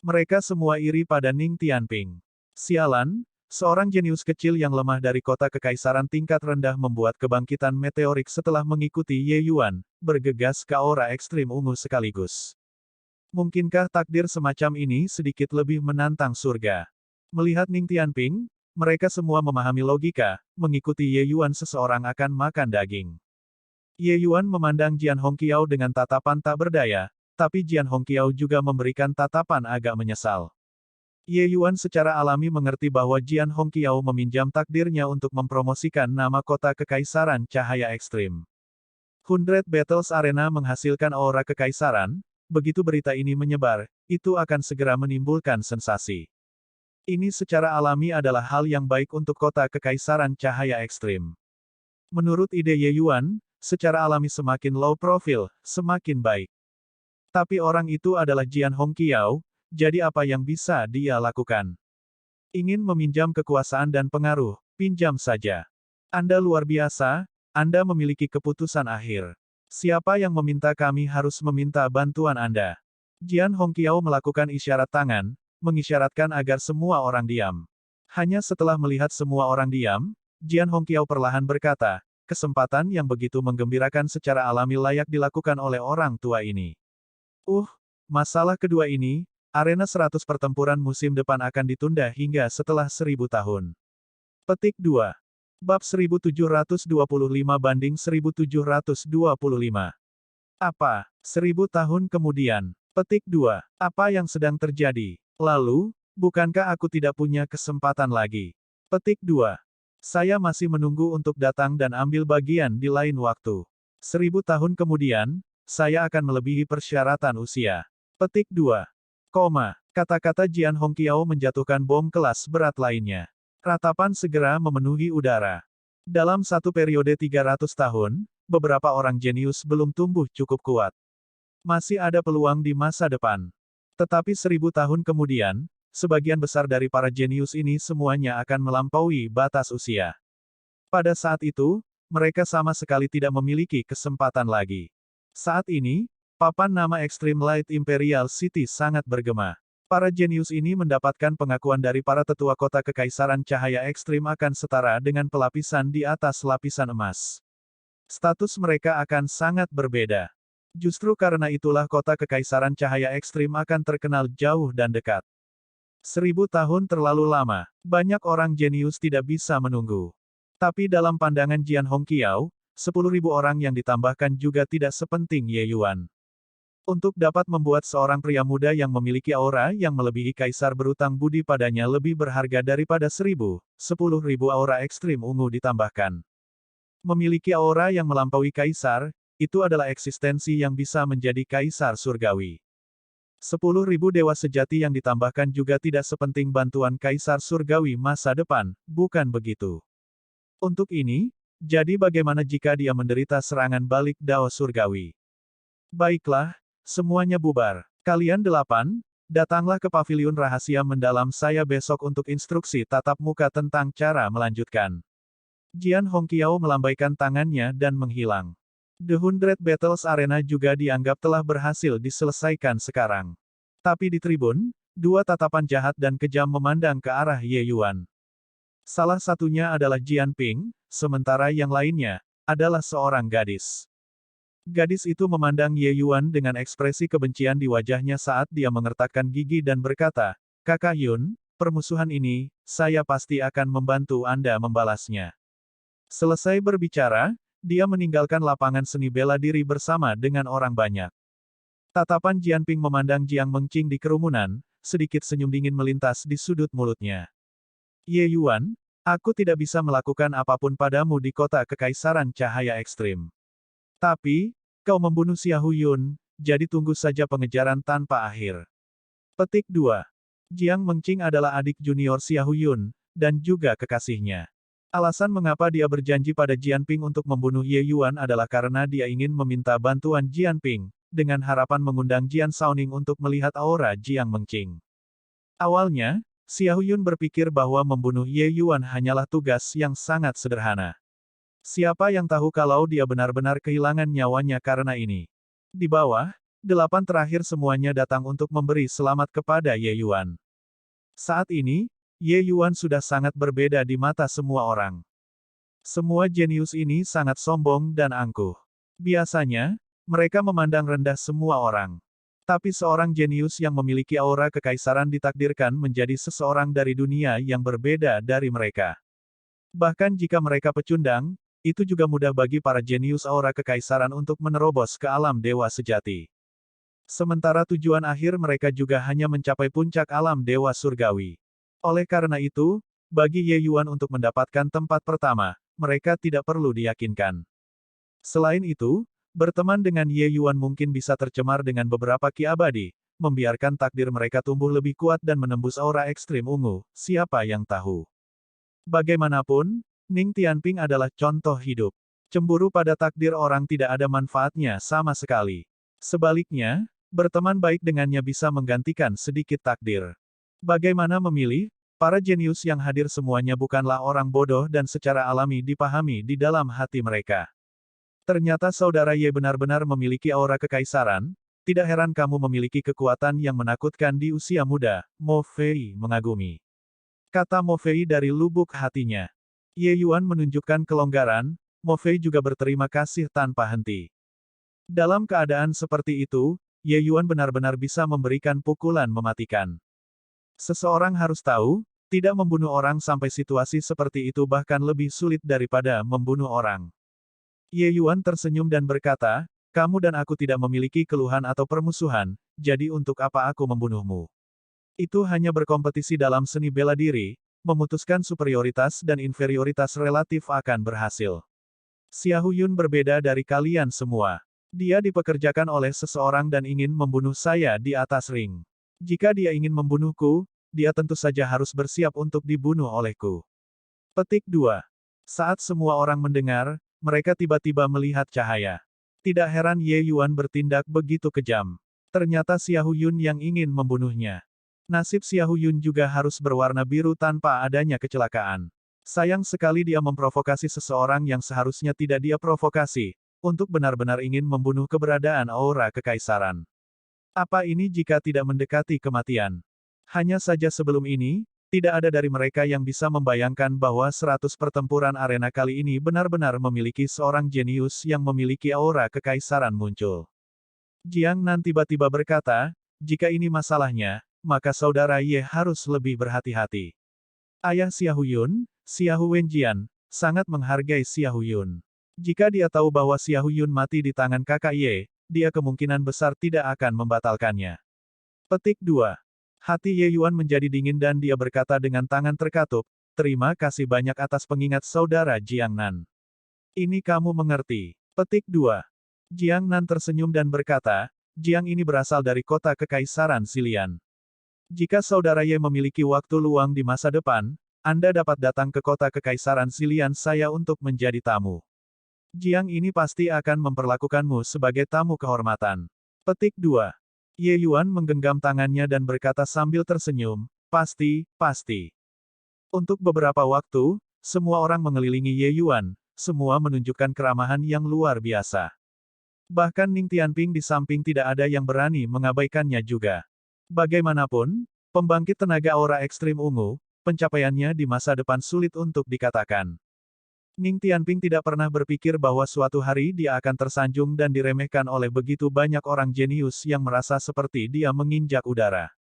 Mereka semua iri pada Ning Tianping. Sialan, seorang jenius kecil yang lemah dari kota kekaisaran tingkat rendah membuat kebangkitan meteorik setelah mengikuti Ye Yuan, bergegas ke aura ekstrim ungu sekaligus. Mungkinkah takdir semacam ini sedikit lebih menantang surga? Melihat Ning Tianping, mereka semua memahami logika, mengikuti Ye Yuan seseorang akan makan daging. Ye Yuan memandang Jian Hongqiao dengan tatapan tak berdaya, tapi Jian Hongqiao juga memberikan tatapan agak menyesal. Ye Yuan secara alami mengerti bahwa Jian Hongqiao meminjam takdirnya untuk mempromosikan nama kota kekaisaran cahaya ekstrim. 100 Battles Arena menghasilkan aura kekaisaran. Begitu berita ini menyebar, itu akan segera menimbulkan sensasi. Ini secara alami adalah hal yang baik untuk kota kekaisaran cahaya ekstrim. Menurut ide Ye Yuan, secara alami semakin low profile, semakin baik. Tapi orang itu adalah Jian Hongqiao, jadi apa yang bisa dia lakukan? Ingin meminjam kekuasaan dan pengaruh, pinjam saja. Anda luar biasa, Anda memiliki keputusan akhir. Siapa yang meminta kami harus meminta bantuan Anda. Jian Hongqiao melakukan isyarat tangan, mengisyaratkan agar semua orang diam. Hanya setelah melihat semua orang diam, Jian Hongqiao perlahan berkata, kesempatan yang begitu menggembirakan secara alami layak dilakukan oleh orang tua ini. Masalah kedua ini, arena 100 pertempuran musim depan akan ditunda hingga setelah 1000 tahun. Petik 2. Bab 1725 banding 1725. Apa? 1000 tahun kemudian. Petik 2. Apa yang sedang terjadi? Lalu, bukankah aku tidak punya kesempatan lagi? Petik 2. Saya masih menunggu untuk datang dan ambil bagian di lain waktu. 1000 tahun kemudian, saya akan melebihi persyaratan usia. Petik 2. Kata-kata Jian Hongqiao menjatuhkan bom kelas berat lainnya. Ratapan segera memenuhi udara. Dalam satu periode 300 tahun, beberapa orang jenius belum tumbuh cukup kuat. Masih ada peluang di masa depan. Tetapi 1000 tahun kemudian, sebagian besar dari para jenius ini semuanya akan melampaui batas usia. Pada saat itu, mereka sama sekali tidak memiliki kesempatan lagi. Saat ini, papan nama Extreme Light Imperial City sangat bergema. Para jenius ini mendapatkan pengakuan dari para tetua kota kekaisaran cahaya ekstrim akan setara dengan pelapisan di atas lapisan emas. Status mereka akan sangat berbeda. Justru karena itulah kota kekaisaran cahaya ekstrim akan terkenal jauh dan dekat. 1000 tahun terlalu lama, banyak orang jenius tidak bisa menunggu. Tapi dalam pandangan Jian Hongqiao, 10.000 orang yang ditambahkan juga tidak sepenting Ye Yuan. Untuk dapat membuat seorang pria muda yang memiliki aura yang melebihi kaisar berutang budi padanya lebih berharga daripada 10.000 aura ekstrim ungu ditambahkan. Memiliki aura yang melampaui kaisar, itu adalah eksistensi yang bisa menjadi kaisar surgawi. 10.000 dewa sejati yang ditambahkan juga tidak sepenting bantuan kaisar surgawi masa depan, bukan begitu? Untuk ini, jadi bagaimana jika dia menderita serangan balik Dao surgawi? Baiklah, semuanya bubar. Kalian 8, datanglah ke paviliun rahasia mendalam saya besok untuk instruksi tatap muka tentang cara melanjutkan. Jian Hongqiao melambaikan tangannya dan menghilang. The 100 Battles Arena juga dianggap telah berhasil diselesaikan sekarang. Tapi di tribun, dua tatapan jahat dan kejam memandang ke arah Ye Yuan. Salah satunya adalah Jian Ping, sementara yang lainnya adalah seorang gadis. Gadis itu memandang Ye Yuan dengan ekspresi kebencian di wajahnya saat dia mengertakkan gigi dan berkata, Kakak Yun, permusuhan ini, saya pasti akan membantu Anda membalasnya. Selesai berbicara, dia meninggalkan lapangan seni bela diri bersama dengan orang banyak. Tatapan Jianping memandang Jiang Mengqing di kerumunan, sedikit senyum dingin melintas di sudut mulutnya. Ye Yuan, aku tidak bisa melakukan apapun padamu di kota kekaisaran cahaya ekstrim. Tapi, kau membunuh Xia Huyun, jadi tunggu saja pengejaran tanpa akhir. Petik 2. Jiang Mengqing adalah adik junior Xia Huyun, dan juga kekasihnya. Alasan mengapa dia berjanji pada Jianping untuk membunuh Ye Yuan adalah karena dia ingin meminta bantuan Jianping, dengan harapan mengundang Jian Shaoning untuk melihat aura Jiang Mengqing. Awalnya, Xia Huyun berpikir bahwa membunuh Ye Yuan hanyalah tugas yang sangat sederhana. Siapa yang tahu kalau dia benar-benar kehilangan nyawanya karena ini. Di bawah, 8 terakhir semuanya datang untuk memberi selamat kepada Ye Yuan. Saat ini, Ye Yuan sudah sangat berbeda di mata semua orang. Semua jenius ini sangat sombong dan angkuh. Biasanya, mereka memandang rendah semua orang. Tapi seorang jenius yang memiliki aura kekaisaran ditakdirkan menjadi seseorang dari dunia yang berbeda dari mereka. Bahkan jika mereka pecundang, itu juga mudah bagi para jenius aura kekaisaran untuk menerobos ke alam dewa sejati. Sementara tujuan akhir mereka juga hanya mencapai puncak alam dewa surgawi. Oleh karena itu, bagi Ye Yuan untuk mendapatkan tempat pertama, mereka tidak perlu diyakinkan. Selain itu, berteman dengan Ye Yuan mungkin bisa tercemar dengan beberapa ki abadi, membiarkan takdir mereka tumbuh lebih kuat dan menembus aura ekstrim ungu, siapa yang tahu. Bagaimanapun, Ning Tianping adalah contoh hidup. Cemburu pada takdir orang tidak ada manfaatnya sama sekali. Sebaliknya, berteman baik dengannya bisa menggantikan sedikit takdir. Bagaimana memilih? Para jenius yang hadir semuanya bukanlah orang bodoh dan secara alami dipahami di dalam hati mereka. Ternyata saudara Ye benar-benar memiliki aura kekaisaran, tidak heran kamu memiliki kekuatan yang menakutkan di usia muda, Mo Fei mengagumi. Kata Mo Fei dari lubuk hatinya. Ye Yuan menunjukkan kelonggaran, Mo Fei juga berterima kasih tanpa henti. Dalam keadaan seperti itu, Ye Yuan benar-benar bisa memberikan pukulan mematikan. Seseorang harus tahu, tidak membunuh orang sampai situasi seperti itu bahkan lebih sulit daripada membunuh orang. Ye Yuan tersenyum dan berkata, kamu dan aku tidak memiliki keluhan atau permusuhan, jadi untuk apa aku membunuhmu? Itu hanya berkompetisi dalam seni bela diri, memutuskan superioritas dan inferioritas relatif akan berhasil. Xia Huyun berbeda dari kalian semua. Dia dipekerjakan oleh seseorang dan ingin membunuh saya di atas ring. Jika dia ingin membunuhku, dia tentu saja harus bersiap untuk dibunuh olehku. Petik 2. Saat semua orang mendengar, mereka tiba-tiba melihat cahaya. Tidak heran Ye Yuan bertindak begitu kejam. Ternyata Xia Huyun yang ingin membunuhnya. Nasib Xia Huyun juga harus berwarna biru tanpa adanya kecelakaan. Sayang sekali dia memprovokasi seseorang yang seharusnya tidak dia provokasi, untuk benar-benar ingin membunuh keberadaan aura kekaisaran. Apa ini jika tidak mendekati kematian? Hanya saja sebelum ini, tidak ada dari mereka yang bisa membayangkan bahwa 100 pertempuran arena kali ini benar-benar memiliki seorang jenius yang memiliki aura kekaisaran muncul. Jiang Nan tiba-tiba berkata, jika ini masalahnya, maka saudara Ye harus lebih berhati-hati. Ayah Xia Huyun, Xia Huwenjian, sangat menghargai Xia Huyun. Jika dia tahu bahwa Xia Huyun mati di tangan kakak Ye, dia kemungkinan besar tidak akan membatalkannya. Petik 2. Hati Ye Yuan menjadi dingin dan dia berkata dengan tangan terkatup, terima kasih banyak atas pengingat saudara Jiang Nan. Ini kamu mengerti. Petik 2. Jiang Nan tersenyum dan berkata, Jiang ini berasal dari kota kekaisaran Xilian. Jika saudara Ye memiliki waktu luang di masa depan, Anda dapat datang ke kota kekaisaran Xilian saya untuk menjadi tamu. Jiang ini pasti akan memperlakukanmu sebagai tamu kehormatan. Petik 2. Ye Yuan menggenggam tangannya dan berkata sambil tersenyum, pasti, pasti. Untuk beberapa waktu, semua orang mengelilingi Ye Yuan, semua menunjukkan keramahan yang luar biasa. Bahkan Ning Tianping di samping tidak ada yang berani mengabaikannya juga. Bagaimanapun, pembangkit tenaga aura ekstrim ungu, pencapaiannya di masa depan sulit untuk dikatakan. Ning Tianping tidak pernah berpikir bahwa suatu hari dia akan tersanjung dan diremehkan oleh begitu banyak orang jenius yang merasa seperti dia menginjak udara.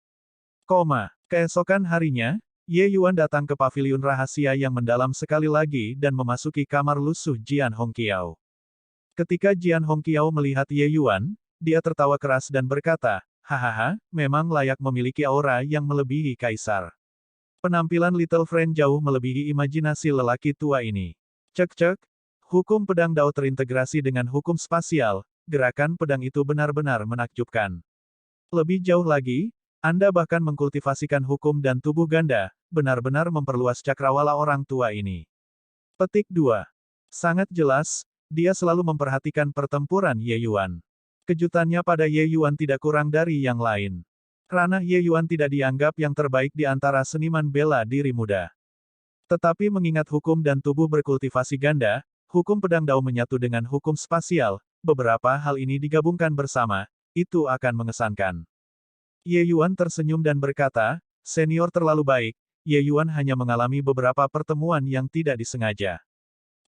Keesokan harinya, Ye Yuan datang ke paviliun rahasia yang mendalam sekali lagi dan memasuki kamar lusuh Jian Hongqiao. Ketika Jian Hongqiao melihat Ye Yuan, dia tertawa keras dan berkata, hahaha, memang layak memiliki aura yang melebihi kaisar. Penampilan Little Friend jauh melebihi imajinasi lelaki tua ini. Cek-cek, hukum pedang Dao terintegrasi dengan hukum spasial, gerakan pedang itu benar-benar menakjubkan. Lebih jauh lagi, Anda bahkan mengkultivasikan hukum dan tubuh ganda, benar-benar memperluas cakrawala orang tua ini. Petik 2. Sangat jelas, dia selalu memperhatikan pertempuran Ye Yuan. Kejutannya pada Ye Yuan tidak kurang dari yang lain. Ranah Ye Yuan tidak dianggap yang terbaik di antara seniman bela diri muda. Tetapi mengingat hukum dan tubuh berkultivasi ganda, hukum pedang Dao menyatu dengan hukum spasial, beberapa hal ini digabungkan bersama, itu akan mengesankan. Ye Yuan tersenyum dan berkata, senior terlalu baik, Ye Yuan hanya mengalami beberapa pertemuan yang tidak disengaja.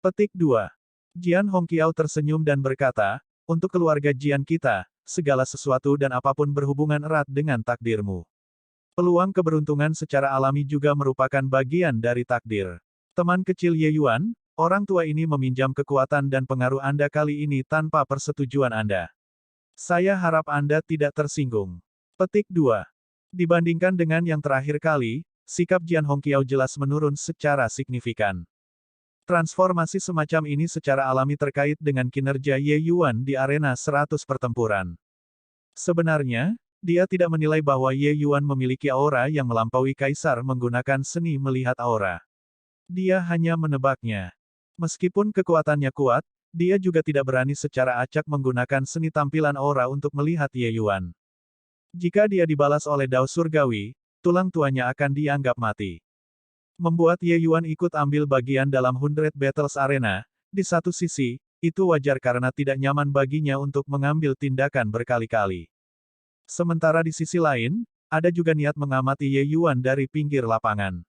Petik 2. Jian Hongqiao tersenyum dan berkata, untuk keluarga Jian kita, segala sesuatu dan apapun berhubungan erat dengan takdirmu. Peluang keberuntungan secara alami juga merupakan bagian dari takdir. Teman kecil Ye Yuan, orang tua ini meminjam kekuatan dan pengaruh Anda kali ini tanpa persetujuan Anda. Saya harap Anda tidak tersinggung. Petik 2. Dibandingkan dengan yang terakhir kali, sikap Jian Hongqiao jelas menurun secara signifikan. Transformasi semacam ini secara alami terkait dengan kinerja Ye Yuan di arena 100 pertempuran. Sebenarnya, dia tidak menilai bahwa Ye Yuan memiliki aura yang melampaui kaisar menggunakan seni melihat aura. Dia hanya menebaknya. Meskipun kekuatannya kuat, dia juga tidak berani secara acak menggunakan seni tampilan aura untuk melihat Ye Yuan. Jika dia dibalas oleh Dao Surgawi, tulang tuanya akan dianggap mati. Membuat Ye Yuan ikut ambil bagian dalam 100 Battles Arena, di satu sisi, itu wajar karena tidak nyaman baginya untuk mengambil tindakan berkali-kali. Sementara di sisi lain, ada juga niat mengamati Ye Yuan dari pinggir lapangan.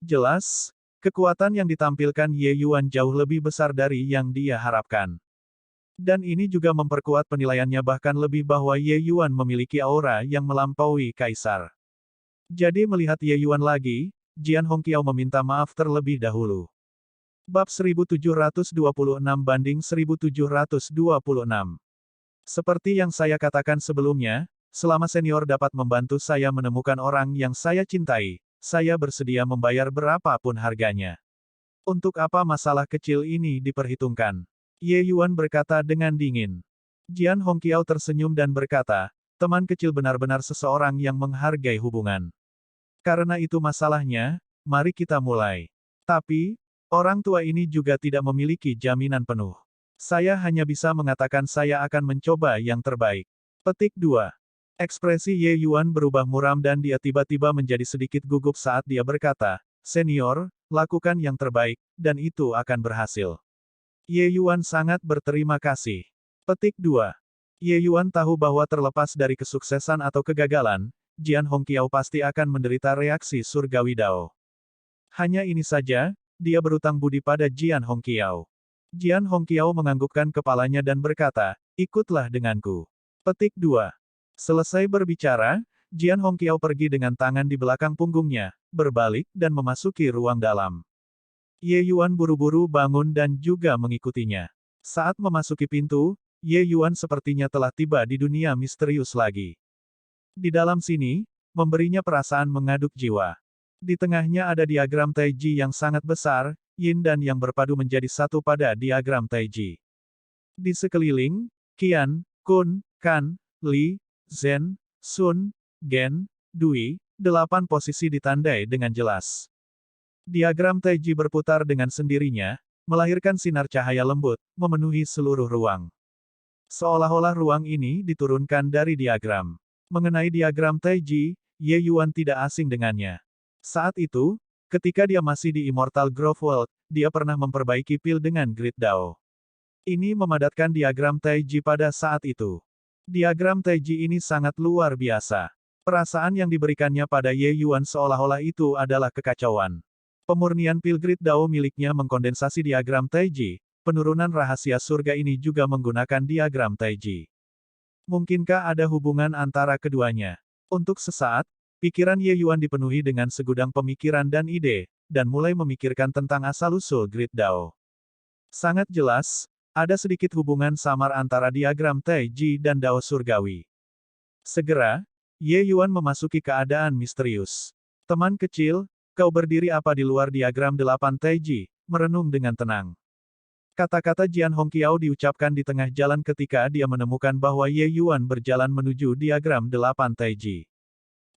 Jelas, kekuatan yang ditampilkan Ye Yuan jauh lebih besar dari yang dia harapkan. Dan ini juga memperkuat penilaiannya bahkan lebih bahwa Ye Yuan memiliki aura yang melampaui kaisar. Jadi melihat Ye Yuan lagi, Jian Hongqiao meminta maaf terlebih dahulu. Bab 1726 banding 1726. Seperti yang saya katakan sebelumnya, selama senior dapat membantu saya menemukan orang yang saya cintai, saya bersedia membayar berapapun harganya. Untuk apa masalah kecil ini diperhitungkan? Ye Yuan berkata dengan dingin. Jian Hongqiao tersenyum dan berkata, teman kecil benar-benar seseorang yang menghargai hubungan. Karena itu masalahnya, mari kita mulai. Tapi, orang tua ini juga tidak memiliki jaminan penuh. Saya hanya bisa mengatakan saya akan mencoba yang terbaik. Petik 2. Ekspresi Ye Yuan berubah muram dan dia tiba-tiba menjadi sedikit gugup saat dia berkata, senior, lakukan yang terbaik, dan itu akan berhasil. Ye Yuan sangat berterima kasih. Petik 2. Ye Yuan tahu bahwa terlepas dari kesuksesan atau kegagalan, Jian Hongqiao pasti akan menderita reaksi surgawi Dao. Hanya ini saja, dia berutang budi pada Jian Hongqiao. Jian Hongqiao menganggukkan kepalanya dan berkata, ikutlah denganku. Petik 2. Selesai berbicara, Jian Hongqiao pergi dengan tangan di belakang punggungnya, berbalik dan memasuki ruang dalam. Ye Yuan buru-buru bangun dan juga mengikutinya. Saat memasuki pintu, Ye Yuan sepertinya telah tiba di dunia misterius lagi. Di dalam sini, memberinya perasaan mengaduk jiwa. Di tengahnya ada diagram Taiji yang sangat besar, Yin dan yang berpadu menjadi satu pada diagram Taiji. Di sekeliling, Qian, Kun, Kan, Li, Zhen, Sun, Gen, Dui, 8 posisi ditandai dengan jelas. Diagram Taiji berputar dengan sendirinya, melahirkan sinar cahaya lembut, memenuhi seluruh ruang. Seolah-olah ruang ini diturunkan dari diagram. Mengenai diagram Taiji, Ye Yuan tidak asing dengannya. Saat itu, ketika dia masih di Immortal Grove World, dia pernah memperbaiki pil dengan Grid Dao. Ini memadatkan diagram Taiji pada saat itu. Diagram Taiji ini sangat luar biasa. Perasaan yang diberikannya pada Ye Yuan seolah-olah itu adalah kekacauan. Pemurnian pil Grid Dao miliknya mengkondensasi diagram Taiji, penurunan rahasia surga ini juga menggunakan diagram Taiji. Mungkinkah ada hubungan antara keduanya? Untuk sesaat, pikiran Ye Yuan dipenuhi dengan segudang pemikiran dan ide, dan mulai memikirkan tentang asal-usul Grid Dao. Sangat jelas, Ada sedikit hubungan samar antara diagram Taiji dan Dao Surgawi. Segera, Ye Yuan memasuki keadaan misterius. Teman kecil, kau berdiri apa di luar diagram 8 Taiji, merenung dengan tenang. Kata-kata Jian Hongqiao diucapkan di tengah jalan ketika dia menemukan bahwa Ye Yuan berjalan menuju diagram 8 Taiji.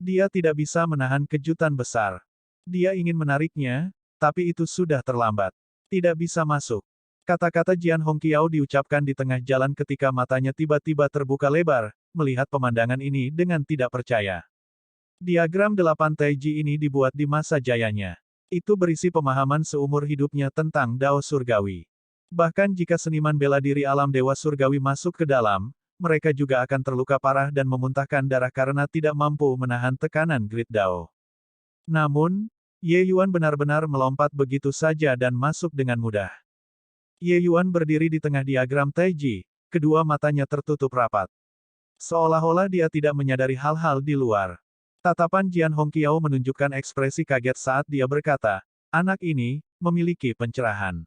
Dia tidak bisa menahan kejutan besar. Dia ingin menariknya, tapi itu sudah terlambat. Tidak bisa masuk. Kata-kata Jian Hongqiao diucapkan di tengah jalan ketika matanya tiba-tiba terbuka lebar, melihat pemandangan ini dengan tidak percaya. Diagram 8 Taiji ini dibuat di masa jayanya. Itu berisi pemahaman seumur hidupnya tentang Dao Surgawi. Bahkan jika seniman bela diri alam Dewa Surgawi masuk ke dalam, mereka juga akan terluka parah dan memuntahkan darah karena tidak mampu menahan tekanan Grid Dao. Namun, Ye Yuan benar-benar melompat begitu saja dan masuk dengan mudah. Ye Yuan berdiri di tengah diagram Taiji, kedua matanya tertutup rapat. Seolah-olah dia tidak menyadari hal-hal di luar. Tatapan Jian Hongqiao menunjukkan ekspresi kaget saat dia berkata, anak ini memiliki pencerahan.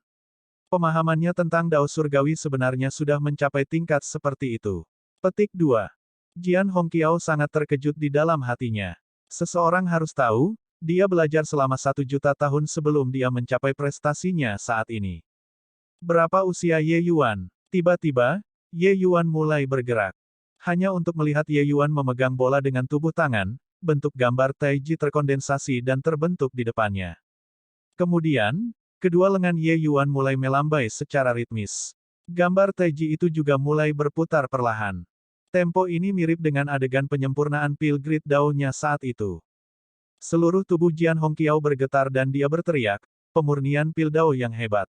Pemahamannya tentang Dao Surgawi sebenarnya sudah mencapai tingkat seperti itu. Petik 2. Jian Hongqiao sangat terkejut di dalam hatinya. Seseorang harus tahu, dia belajar selama 1.000.000 tahun sebelum dia mencapai prestasinya saat ini. Berapa usia Ye Yuan? Tiba-tiba, Ye Yuan mulai bergerak. Hanya untuk melihat Ye Yuan memegang bola dengan tubuh tangan, bentuk gambar Taiji terkondensasi dan terbentuk di depannya. Kemudian, kedua lengan Ye Yuan mulai melambai secara ritmis. Gambar Taiji itu juga mulai berputar perlahan. Tempo ini mirip dengan adegan penyempurnaan pil Grid Dao-nya saat itu. Seluruh tubuh Jian Hongqiao bergetar dan dia berteriak, pemurnian pil Dao yang hebat.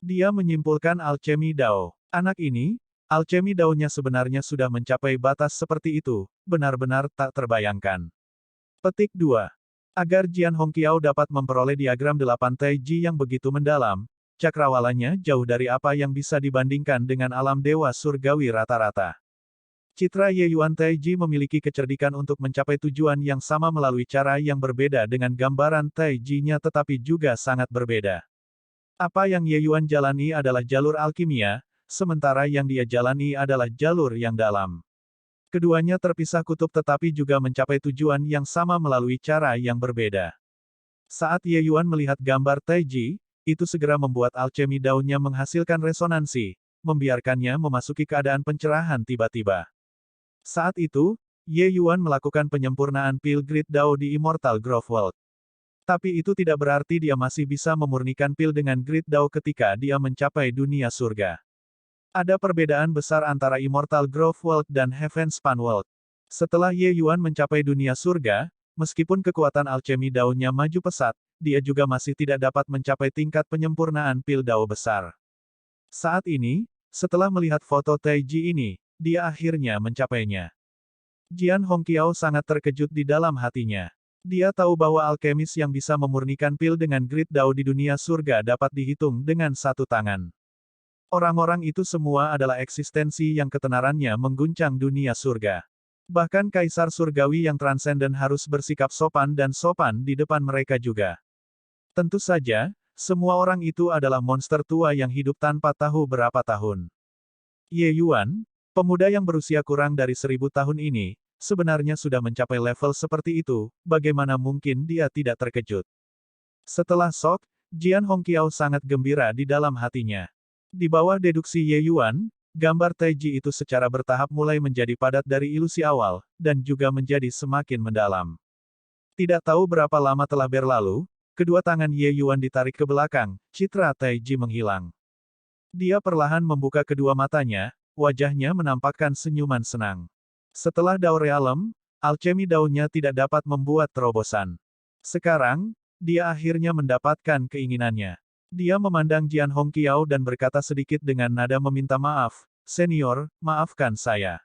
Dia menyimpulkan alchemy Dao. Anak ini, alchemy Dao-nya sebenarnya sudah mencapai batas seperti itu, benar-benar tak terbayangkan. Petik 2. Agar Jian Hongqiao dapat memperoleh diagram 8 Taiji yang begitu mendalam, cakrawalanya jauh dari apa yang bisa dibandingkan dengan alam Dewa Surgawi rata-rata. Citra Ye Yuan Taiji memiliki kecerdikan untuk mencapai tujuan yang sama melalui cara yang berbeda dengan gambaran Taiji-nya tetapi juga sangat berbeda. Apa yang Ye Yuan jalani adalah jalur alkimia, sementara yang dia jalani adalah jalur yang dalam. Keduanya terpisah kutub tetapi juga mencapai tujuan yang sama melalui cara yang berbeda. Saat Ye Yuan melihat gambar Taiji, itu segera membuat alchemy Dao-nya menghasilkan resonansi, membiarkannya memasuki keadaan pencerahan tiba-tiba. Saat itu, Ye Yuan melakukan penyempurnaan pil Grid Dao di Immortal Grove World. Tapi itu tidak berarti dia masih bisa memurnikan pil dengan Grid Dao ketika dia mencapai dunia surga. Ada perbedaan besar antara Immortal Grove World dan Heavenspan World. Setelah Ye Yuan mencapai dunia surga, meskipun kekuatan alchemy Dao-nya maju pesat, dia juga masih tidak dapat mencapai tingkat penyempurnaan pil Dao besar. Saat ini, setelah melihat foto Taiji ini, dia akhirnya mencapainya. Jian Hongqiao sangat terkejut di dalam hatinya. Dia tahu bahwa alkemis yang bisa memurnikan pil dengan Grid Dao di dunia surga dapat dihitung dengan satu tangan. Orang-orang itu semua adalah eksistensi yang ketenarannya mengguncang dunia surga. Bahkan Kaisar Surgawi yang transenden harus bersikap sopan dan sopan di depan mereka juga. Tentu saja, semua orang itu adalah monster tua yang hidup tanpa tahu berapa tahun. Ye Yuan, pemuda yang berusia kurang dari 1.000 tahun ini, sebenarnya sudah mencapai level seperti itu, bagaimana mungkin dia tidak terkejut. Setelah shock, Jian Hongqiao sangat gembira di dalam hatinya. Di bawah deduksi Ye Yuan, gambar Taiji itu secara bertahap mulai menjadi padat dari ilusi awal, dan juga menjadi semakin mendalam. Tidak tahu berapa lama telah berlalu, kedua tangan Ye Yuan ditarik ke belakang, citra Taiji menghilang. Dia perlahan membuka kedua matanya, wajahnya menampakkan senyuman senang. Setelah Dao Realm, alchemy Dao-nya tidak dapat membuat terobosan. Sekarang, dia akhirnya mendapatkan keinginannya. Dia memandang Jian Hongqiao dan berkata sedikit dengan nada meminta maaf, "Senior, maafkan saya.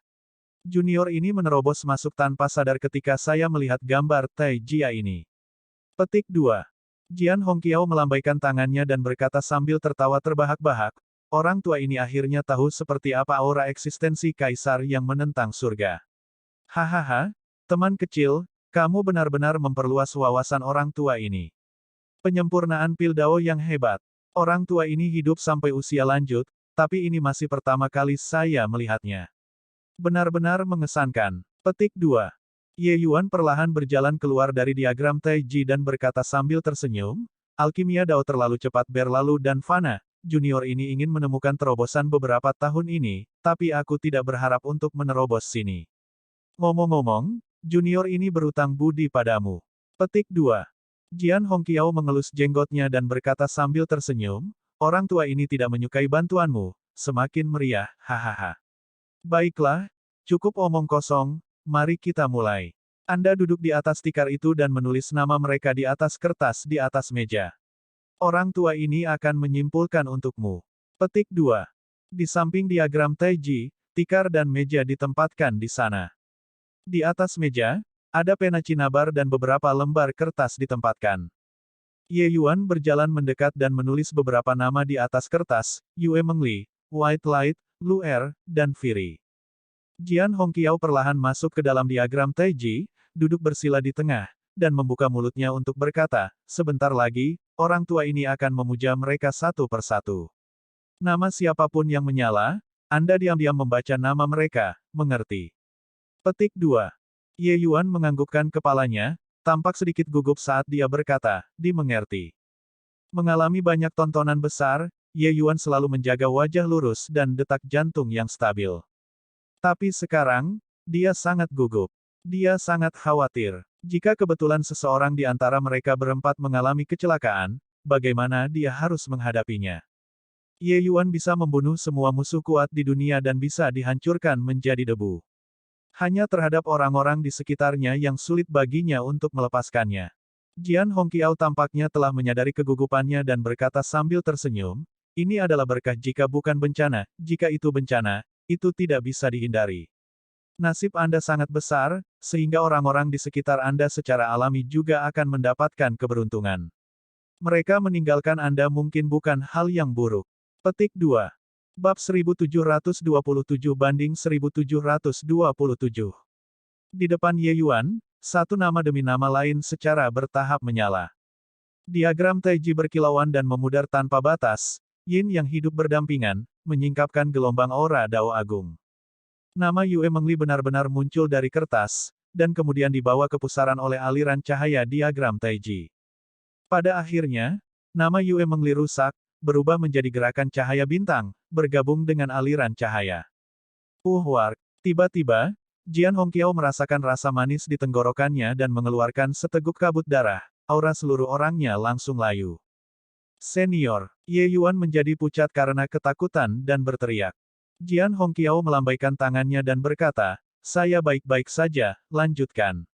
Junior ini menerobos masuk tanpa sadar ketika saya melihat gambar Taijia ini." Petik 2. Jian Hongqiao melambaikan tangannya dan berkata sambil tertawa terbahak-bahak, orang tua ini akhirnya tahu seperti apa aura eksistensi kaisar yang menentang surga. Hahaha, teman kecil, kamu benar-benar memperluas wawasan orang tua ini. Penyempurnaan pil Dao yang hebat. Orang tua ini hidup sampai usia lanjut, tapi ini masih pertama kali saya melihatnya. Benar-benar mengesankan. Petik 2. Ye Yuan perlahan berjalan keluar dari diagram Taiji dan berkata sambil tersenyum, alkimia Dao terlalu cepat berlalu dan fana. Junior ini ingin menemukan terobosan beberapa tahun ini, tapi aku tidak berharap untuk menerobos sini. Ngomong-ngomong, junior ini berutang budi padamu. Petik 2. Jian Hongqiao mengelus jenggotnya dan berkata sambil tersenyum, orang tua ini tidak menyukai bantuanmu, semakin meriah, hahaha. Baiklah, cukup omong kosong, mari kita mulai. Anda duduk di atas tikar itu dan menulis nama mereka di atas kertas di atas meja. Orang tua ini akan menyimpulkan untukmu. Petik 2. Di samping diagram Taiji, tikar dan meja ditempatkan di sana. Di atas meja, ada pena cinabar dan beberapa lembar kertas ditempatkan. Ye Yuan berjalan mendekat dan menulis beberapa nama di atas kertas, Yue Mengli, White Light, Lu Er, dan Fury. Jian Hongqiao perlahan masuk ke dalam diagram Taiji, duduk bersila di tengah, dan membuka mulutnya untuk berkata, sebentar lagi, orang tua ini akan memuja mereka satu persatu. Nama siapapun yang menyala, Anda diam-diam membaca nama mereka, mengerti? Petik 2. Ye Yuan menganggukkan kepalanya, tampak sedikit gugup saat dia berkata, dimengerti. Mengalami banyak tontonan besar, Ye Yuan selalu menjaga wajah lurus dan detak jantung yang stabil. Tapi sekarang, dia sangat gugup. Dia sangat khawatir. Jika kebetulan seseorang di antara mereka berempat mengalami kecelakaan, bagaimana dia harus menghadapinya? Ye Yuan bisa membunuh semua musuh kuat di dunia dan bisa dihancurkan menjadi debu. Hanya terhadap orang-orang di sekitarnya yang sulit baginya untuk melepaskannya. Jian Hongqiao tampaknya telah menyadari kegugupannya dan berkata sambil tersenyum, ini adalah berkah jika bukan bencana, jika itu bencana, itu tidak bisa dihindari. Nasib Anda sangat besar, sehingga orang-orang di sekitar Anda secara alami juga akan mendapatkan keberuntungan. Mereka meninggalkan Anda mungkin bukan hal yang buruk. Petik 2. Bab 1727 banding 1727. Di depan Ye Yuan, satu nama demi nama lain secara bertahap menyala. Diagram Taiji berkilauan dan memudar tanpa batas, Yin yang hidup berdampingan, menyingkapkan gelombang aura Dao Agung. Nama Yue Mengli benar-benar muncul dari kertas, dan kemudian dibawa ke pusaran oleh aliran cahaya diagram Taiji. Pada akhirnya, nama Yue Mengli rusak, berubah menjadi gerakan cahaya bintang, bergabung dengan aliran cahaya. Wark. Tiba-tiba, Jian Hongqiao merasakan rasa manis di tenggorokannya dan mengeluarkan seteguk kabut darah, aura seluruh orangnya langsung layu. Senior, Ye Yuan menjadi pucat karena ketakutan dan berteriak. Jian Hongqiao melambaikan tangannya dan berkata, saya baik-baik saja, lanjutkan.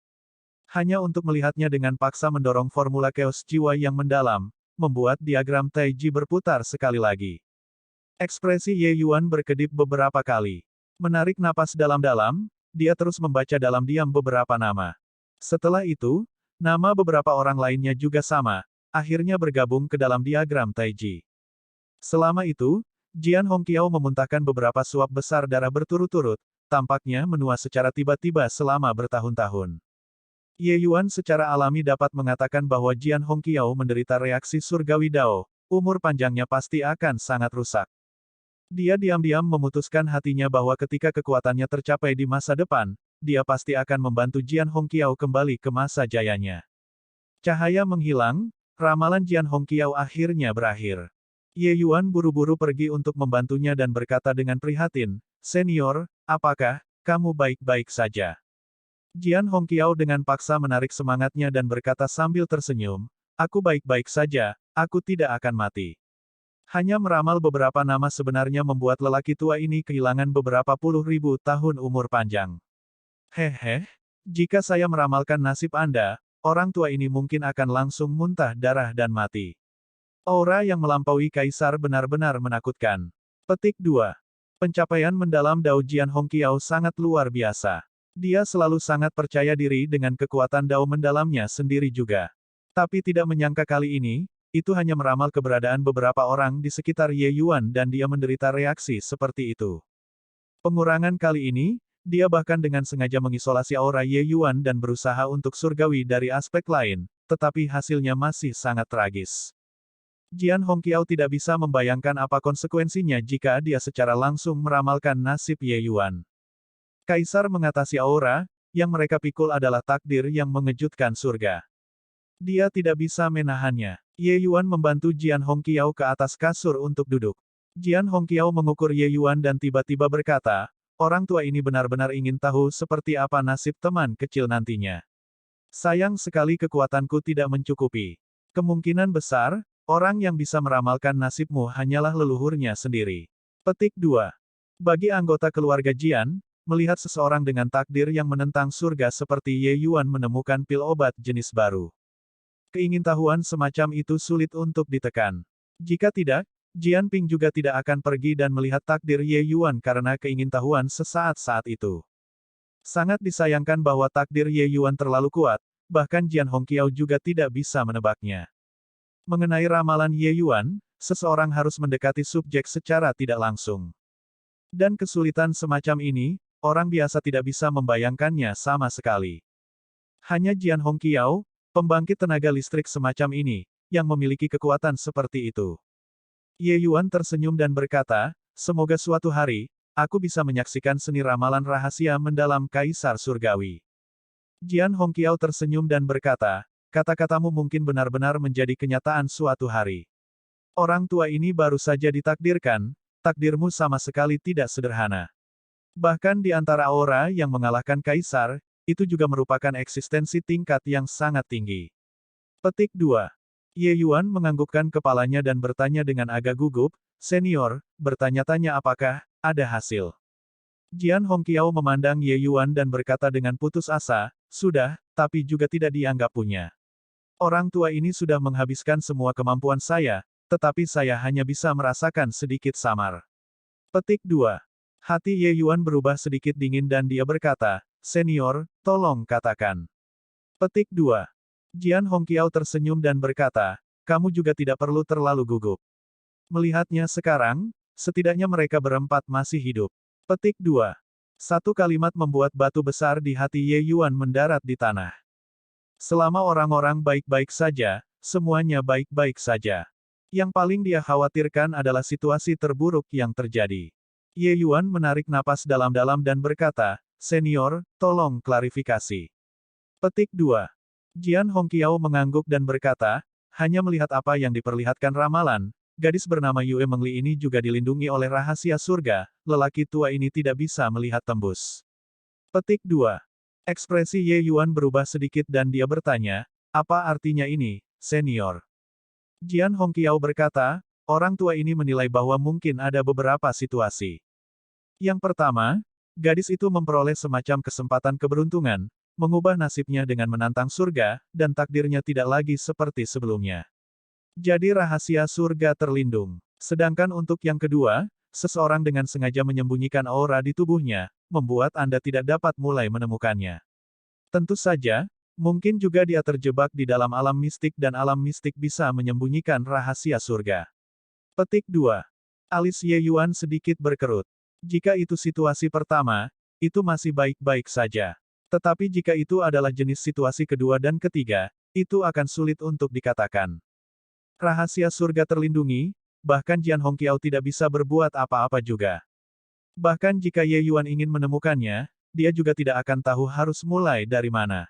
Hanya untuk melihatnya dengan paksa mendorong formula chaos jiwa yang mendalam, membuat diagram Taiji berputar sekali lagi. Ekspresi Ye Yuan berkedip beberapa kali. Menarik napas dalam-dalam, dia terus membaca dalam diam beberapa nama. Setelah itu, nama beberapa orang lainnya juga sama, akhirnya bergabung ke dalam diagram Taiji. Selama itu, Jian Hongqiao memuntahkan beberapa suap besar darah berturut-turut, tampaknya menua secara tiba-tiba selama bertahun-tahun. Ye Yuan secara alami dapat mengatakan bahwa Jian Hongqiao menderita reaksi surgawi Dao, umur panjangnya pasti akan sangat rusak. Dia diam-diam memutuskan hatinya bahwa ketika kekuatannya tercapai di masa depan, dia pasti akan membantu Jian Hongqiao kembali ke masa jayanya. Cahaya menghilang, ramalan Jian Hongqiao akhirnya berakhir. Ye Yuan buru-buru pergi untuk membantunya dan berkata dengan prihatin, Senior, apakah kamu baik-baik saja? Jian Hongqiao dengan paksa menarik semangatnya dan berkata sambil tersenyum, aku baik-baik saja, aku tidak akan mati. Hanya meramal beberapa nama sebenarnya membuat lelaki tua ini kehilangan beberapa puluh ribu tahun umur panjang. Hehe, jika saya meramalkan nasib Anda, orang tua ini mungkin akan langsung muntah darah dan mati. Aura yang melampaui kaisar benar-benar menakutkan. Petik 2. Pencapaian mendalam Dao Jian Hongqiao sangat luar biasa. Dia selalu sangat percaya diri dengan kekuatan Dao mendalamnya sendiri juga. Tapi tidak menyangka kali ini, itu hanya meramal keberadaan beberapa orang di sekitar Ye Yuan dan dia menderita reaksi seperti itu. Pengurangan kali ini, dia bahkan dengan sengaja mengisolasi aura Ye Yuan dan berusaha untuk surgawi dari aspek lain, tetapi hasilnya masih sangat tragis. Jian Hongqiao tidak bisa membayangkan apa konsekuensinya jika dia secara langsung meramalkan nasib Ye Yuan. Kaisar mengatasi aura, yang mereka pikul adalah takdir yang mengejutkan surga. Dia tidak bisa menahannya. Ye Yuan membantu Jian Hongqiao ke atas kasur untuk duduk. Jian Hongqiao mengukur Ye Yuan dan tiba-tiba berkata, orang tua ini benar-benar ingin tahu seperti apa nasib teman kecil nantinya. Sayang sekali kekuatanku tidak mencukupi. Kemungkinan besar, orang yang bisa meramalkan nasibmu hanyalah leluhurnya sendiri. Petik 2. Bagi anggota keluarga Jian, melihat seseorang dengan takdir yang menentang surga seperti Ye Yuan menemukan pil obat jenis baru. Keingintahuan semacam itu sulit untuk ditekan. Jika tidak, Jian Ping juga tidak akan pergi dan melihat takdir Ye Yuan karena keingintahuan sesaat saat itu. Sangat disayangkan bahwa takdir Ye Yuan terlalu kuat, bahkan Jian Hongqiao juga tidak bisa menebaknya. Mengenai ramalan Ye Yuan, seseorang harus mendekati subjek secara tidak langsung. Dan kesulitan semacam ini, orang biasa tidak bisa membayangkannya sama sekali. Hanya Jian Hongqiao, pembangkit tenaga listrik semacam ini, yang memiliki kekuatan seperti itu. Ye Yuan tersenyum dan berkata, semoga suatu hari, aku bisa menyaksikan seni ramalan rahasia mendalam Kaisar Surgawi. Jian Hongqiao tersenyum dan berkata, kata-katamu mungkin benar-benar menjadi kenyataan suatu hari. Orang tua ini baru saja ditakdirkan, takdirmu sama sekali tidak sederhana. Bahkan di antara aura yang mengalahkan Kaisar, itu juga merupakan eksistensi tingkat yang sangat tinggi. Petik 2. Ye Yuan menganggukkan kepalanya dan bertanya dengan agak gugup, senior, bertanya-tanya apakah ada hasil. Jian Hongqiao memandang Ye Yuan dan berkata dengan putus asa, sudah, tapi juga tidak dianggap punya. Orang tua ini sudah menghabiskan semua kemampuan saya, tetapi saya hanya bisa merasakan sedikit samar. Petik 2. Hati Ye Yuan berubah sedikit dingin dan dia berkata, senior, tolong katakan. Petik 2. Jian Hongqiao tersenyum dan berkata, kamu juga tidak perlu terlalu gugup. Melihatnya sekarang, setidaknya mereka berempat masih hidup. Petik 2. Satu kalimat membuat batu besar di hati Ye Yuan mendarat di tanah. Selama orang-orang baik-baik saja, semuanya baik-baik saja. Yang paling dia khawatirkan adalah situasi terburuk yang terjadi. Ye Yuan menarik napas dalam-dalam dan berkata, senior, tolong klarifikasi. Petik 2. Jian Hongqiao mengangguk dan berkata, hanya melihat apa yang diperlihatkan ramalan, gadis bernama Yue Mengli ini juga dilindungi oleh rahasia surga, lelaki tua ini tidak bisa melihat tembus. Petik 2. Ekspresi Ye Yuan berubah sedikit dan dia bertanya, apa artinya ini, senior? Jian Hongqiao berkata, orang tua ini menilai bahwa mungkin ada beberapa situasi. Yang pertama, gadis itu memperoleh semacam kesempatan keberuntungan, mengubah nasibnya dengan menantang surga, dan takdirnya tidak lagi seperti sebelumnya. Jadi rahasia surga terlindung. Sedangkan untuk yang kedua, seseorang dengan sengaja menyembunyikan aura di tubuhnya, membuat Anda tidak dapat mulai menemukannya. Tentu saja, mungkin juga dia terjebak di dalam alam mistik dan alam mistik bisa menyembunyikan rahasia surga. Petik 2. Alis Ye Yuan sedikit berkerut. Jika itu situasi pertama, itu masih baik-baik saja. Tetapi jika itu adalah jenis situasi kedua dan ketiga, itu akan sulit untuk dikatakan. Rahasia surga terlindungi, bahkan Jian Hongqiao tidak bisa berbuat apa-apa juga. Bahkan jika Ye Yuan ingin menemukannya, dia juga tidak akan tahu harus mulai dari mana.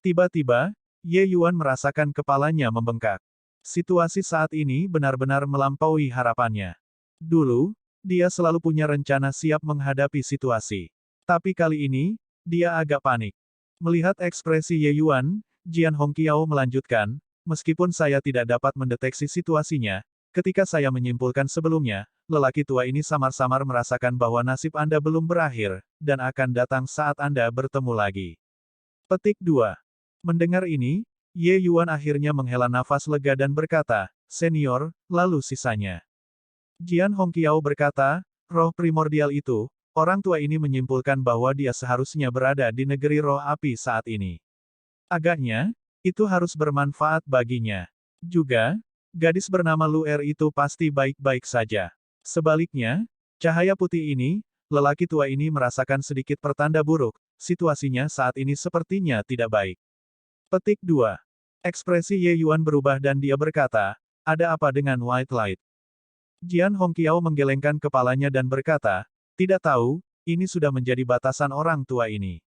Tiba-tiba, Ye Yuan merasakan kepalanya membengkak. Situasi saat ini benar-benar melampaui harapannya. Dulu, dia selalu punya rencana siap menghadapi situasi. Tapi kali ini, dia agak panik. Melihat ekspresi Ye Yuan, Jian Hongqiao melanjutkan, meskipun saya tidak dapat mendeteksi situasinya, ketika saya menyimpulkan sebelumnya, lelaki tua ini samar-samar merasakan bahwa nasib Anda belum berakhir, dan akan datang saat Anda bertemu lagi. Petik 2. Mendengar ini, Ye Yuan akhirnya menghela nafas lega dan berkata, senior, lalu sisanya. Jian Hongqiao berkata, roh primordial itu, orang tua ini menyimpulkan bahwa dia seharusnya berada di negeri roh api saat ini. Agaknya, itu harus bermanfaat baginya. Juga, gadis bernama Lu Er itu pasti baik-baik saja. Sebaliknya, cahaya putih ini, lelaki tua ini merasakan sedikit pertanda buruk, situasinya saat ini sepertinya tidak baik. Petik 2. Ekspresi Ye Yuan berubah dan dia berkata, ada apa dengan White Light? Jian Hongqiao menggelengkan kepalanya dan berkata, tidak tahu, ini sudah menjadi batasan orang tua ini.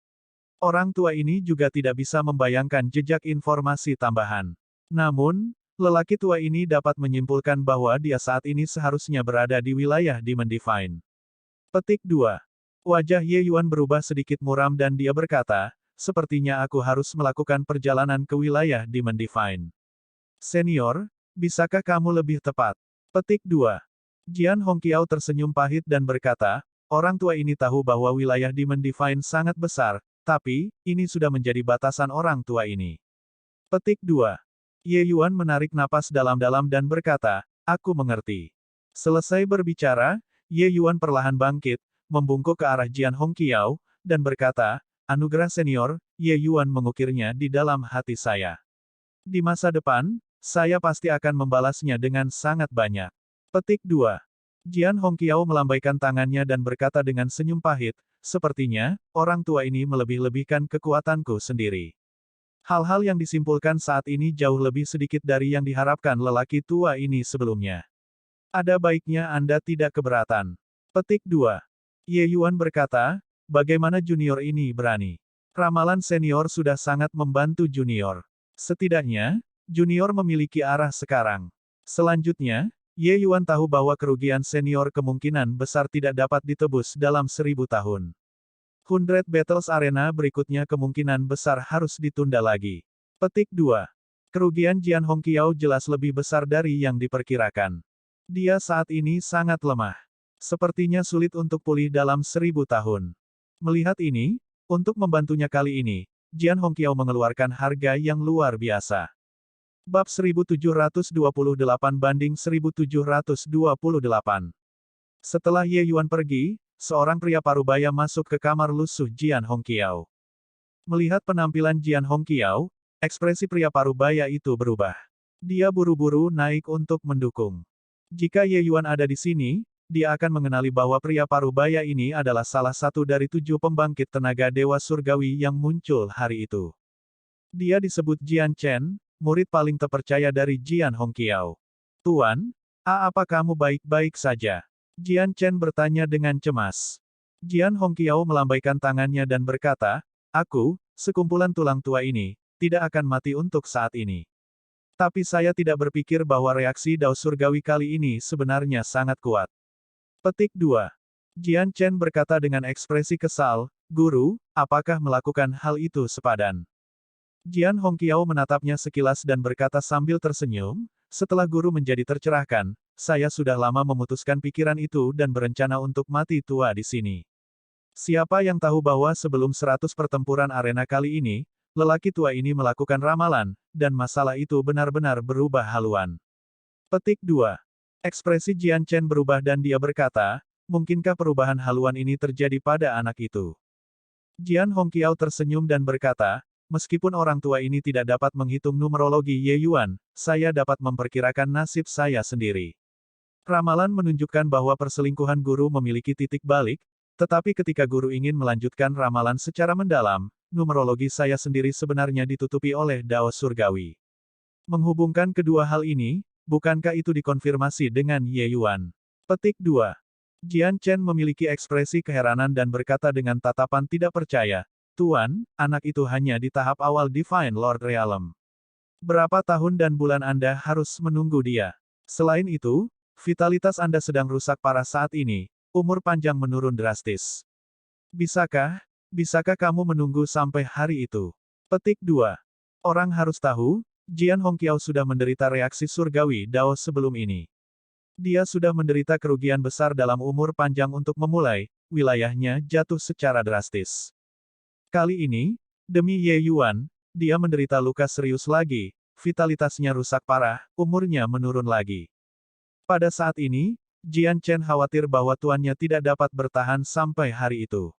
Orang tua ini juga tidak bisa membayangkan jejak informasi tambahan. Namun, lelaki tua ini dapat menyimpulkan bahwa dia saat ini seharusnya berada di wilayah Demon Divine. Petik 2. Wajah Ye Yuan berubah sedikit muram dan dia berkata, sepertinya aku harus melakukan perjalanan ke wilayah Demon Divine. Senior, bisakah kamu lebih tepat? Petik 2. Jian Hongqiao tersenyum pahit dan berkata, orang tua ini tahu bahwa wilayah Demon Divine sangat besar, tapi, ini sudah menjadi batasan orang tua ini. Petik 2. Ye Yuan menarik napas dalam-dalam dan berkata, aku mengerti. Selesai berbicara, Ye Yuan perlahan bangkit, membungkuk ke arah Jian Hongqiao, dan berkata, anugerah senior, Ye Yuan mengukirnya di dalam hati saya. Di masa depan, saya pasti akan membalasnya dengan sangat banyak. Petik 2. Jian Hongqiao melambaikan tangannya dan berkata dengan senyum pahit, sepertinya, orang tua ini melebih-lebihkan kekuatanku sendiri. Hal-hal yang disimpulkan saat ini jauh lebih sedikit dari yang diharapkan lelaki tua ini sebelumnya. Ada baiknya Anda tidak keberatan. Petik 2. Ye Yuan berkata, bagaimana junior ini berani? Ramalan senior sudah sangat membantu junior. Setidaknya, junior memiliki arah sekarang. Selanjutnya, Ye Yuan tahu bahwa kerugian senior kemungkinan besar tidak dapat ditebus dalam 1000 tahun. 100 Battles Arena berikutnya kemungkinan besar harus ditunda lagi. Petik 2. Kerugian Jian Hongqiao jelas lebih besar dari yang diperkirakan. Dia saat ini sangat lemah. Sepertinya sulit untuk pulih dalam 1000 tahun. Melihat ini, untuk membantunya kali ini, Jian Hongqiao mengeluarkan harga yang luar biasa. Bab 1728 banding 1728. Setelah Ye Yuan pergi, seorang pria parubaya masuk ke kamar lusuh Jian Hongqiao. Melihat penampilan Jian Hongqiao, ekspresi pria parubaya itu berubah. Dia buru-buru naik untuk mendukung. Jika Ye Yuan ada di sini, dia akan mengenali bahwa pria parubaya ini adalah salah satu dari 7 pembangkit tenaga dewa surgawi yang muncul hari itu. Dia disebut Jian Chen, murid paling terpercaya dari Jian Hongqiao. Tuan, apa kamu baik-baik saja? Jian Chen bertanya dengan cemas. Jian Hongqiao melambaikan tangannya dan berkata, aku, sekumpulan tulang tua ini, tidak akan mati untuk saat ini. Tapi saya tidak berpikir bahwa reaksi Dao Surgawi kali ini sebenarnya sangat kuat. Petik 2. Jian Chen berkata dengan ekspresi kesal, Guru, apakah melakukan hal itu sepadan? Jian Hongqiao menatapnya sekilas dan berkata sambil tersenyum, setelah guru menjadi tercerahkan, saya sudah lama memutuskan pikiran itu dan berencana untuk mati tua di sini. Siapa yang tahu bahwa sebelum 100 pertempuran arena kali ini, lelaki tua ini melakukan ramalan, dan masalah itu benar-benar berubah haluan. Petik 2. Ekspresi Jian Chen berubah dan dia berkata, mungkinkah perubahan haluan ini terjadi pada anak itu? Jian Hongqiao tersenyum dan berkata, meskipun orang tua ini tidak dapat menghitung numerologi Ye Yuan, saya dapat memperkirakan nasib saya sendiri. Ramalan menunjukkan bahwa perselingkuhan guru memiliki titik balik, tetapi ketika guru ingin melanjutkan ramalan secara mendalam, numerologi saya sendiri sebenarnya ditutupi oleh Dao Surgawi. Menghubungkan kedua hal ini, bukankah itu dikonfirmasi dengan Ye Yuan? Petik 2. Jian Chen memiliki ekspresi keheranan dan berkata dengan tatapan tidak percaya, Tuan, anak itu hanya di tahap awal Divine Lord Realm. Berapa tahun dan bulan Anda harus menunggu dia? Selain itu, vitalitas Anda sedang rusak parah saat ini, umur panjang menurun drastis. Bisakah kamu menunggu sampai hari itu? Petik 2. Orang harus tahu, Jian Hongqiao sudah menderita reaksi surgawi Dao sebelum ini. Dia sudah menderita kerugian besar dalam umur panjang untuk memulai, wilayahnya jatuh secara drastis. Kali ini, demi Ye Yuan, dia menderita luka serius lagi, vitalitasnya rusak parah, umurnya menurun lagi. Pada saat ini, Jian Chen khawatir bahwa tuannya tidak dapat bertahan sampai hari itu.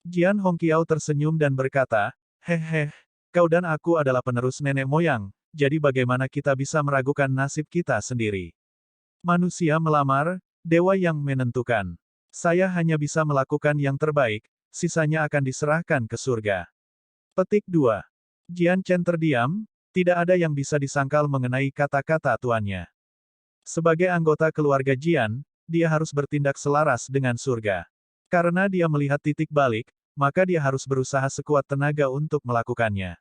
Jian Hongqiao tersenyum dan berkata, hehe, kau dan aku adalah penerus nenek moyang, jadi bagaimana kita bisa meragukan nasib kita sendiri? Manusia melamar, dewa yang menentukan. Saya hanya bisa melakukan yang terbaik, sisanya akan diserahkan ke surga. Petik 2. Jian Chen terdiam, tidak ada yang bisa disangkal mengenai kata-kata tuannya. Sebagai anggota keluarga Jian, dia harus bertindak selaras dengan surga. Karena dia melihat titik balik, maka dia harus berusaha sekuat tenaga untuk melakukannya.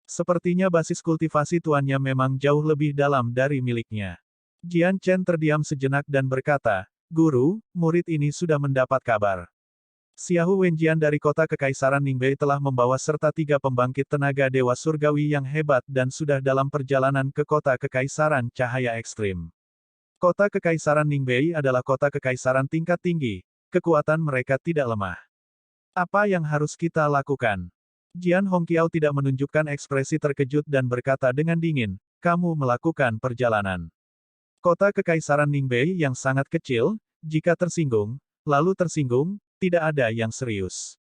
Sepertinya basis kultivasi tuannya memang jauh lebih dalam dari miliknya. Jian Chen terdiam sejenak dan berkata, "Guru, murid ini sudah mendapat kabar. Xiahou Wenjian dari kota Kekaisaran Ningbei telah membawa serta 3 pembangkit tenaga dewa surgawi yang hebat dan sudah dalam perjalanan ke kota Kekaisaran Cahaya Ekstrim. Kota Kekaisaran Ningbei adalah kota kekaisaran tingkat tinggi, kekuatan mereka tidak lemah. Apa yang harus kita lakukan?" Jian Hongqiao tidak menunjukkan ekspresi terkejut dan berkata dengan dingin, "Kamu melakukan perjalanan. Kota Kekaisaran Ningbei yang sangat kecil, jika tersinggung, lalu tersinggung, tidak ada yang serius."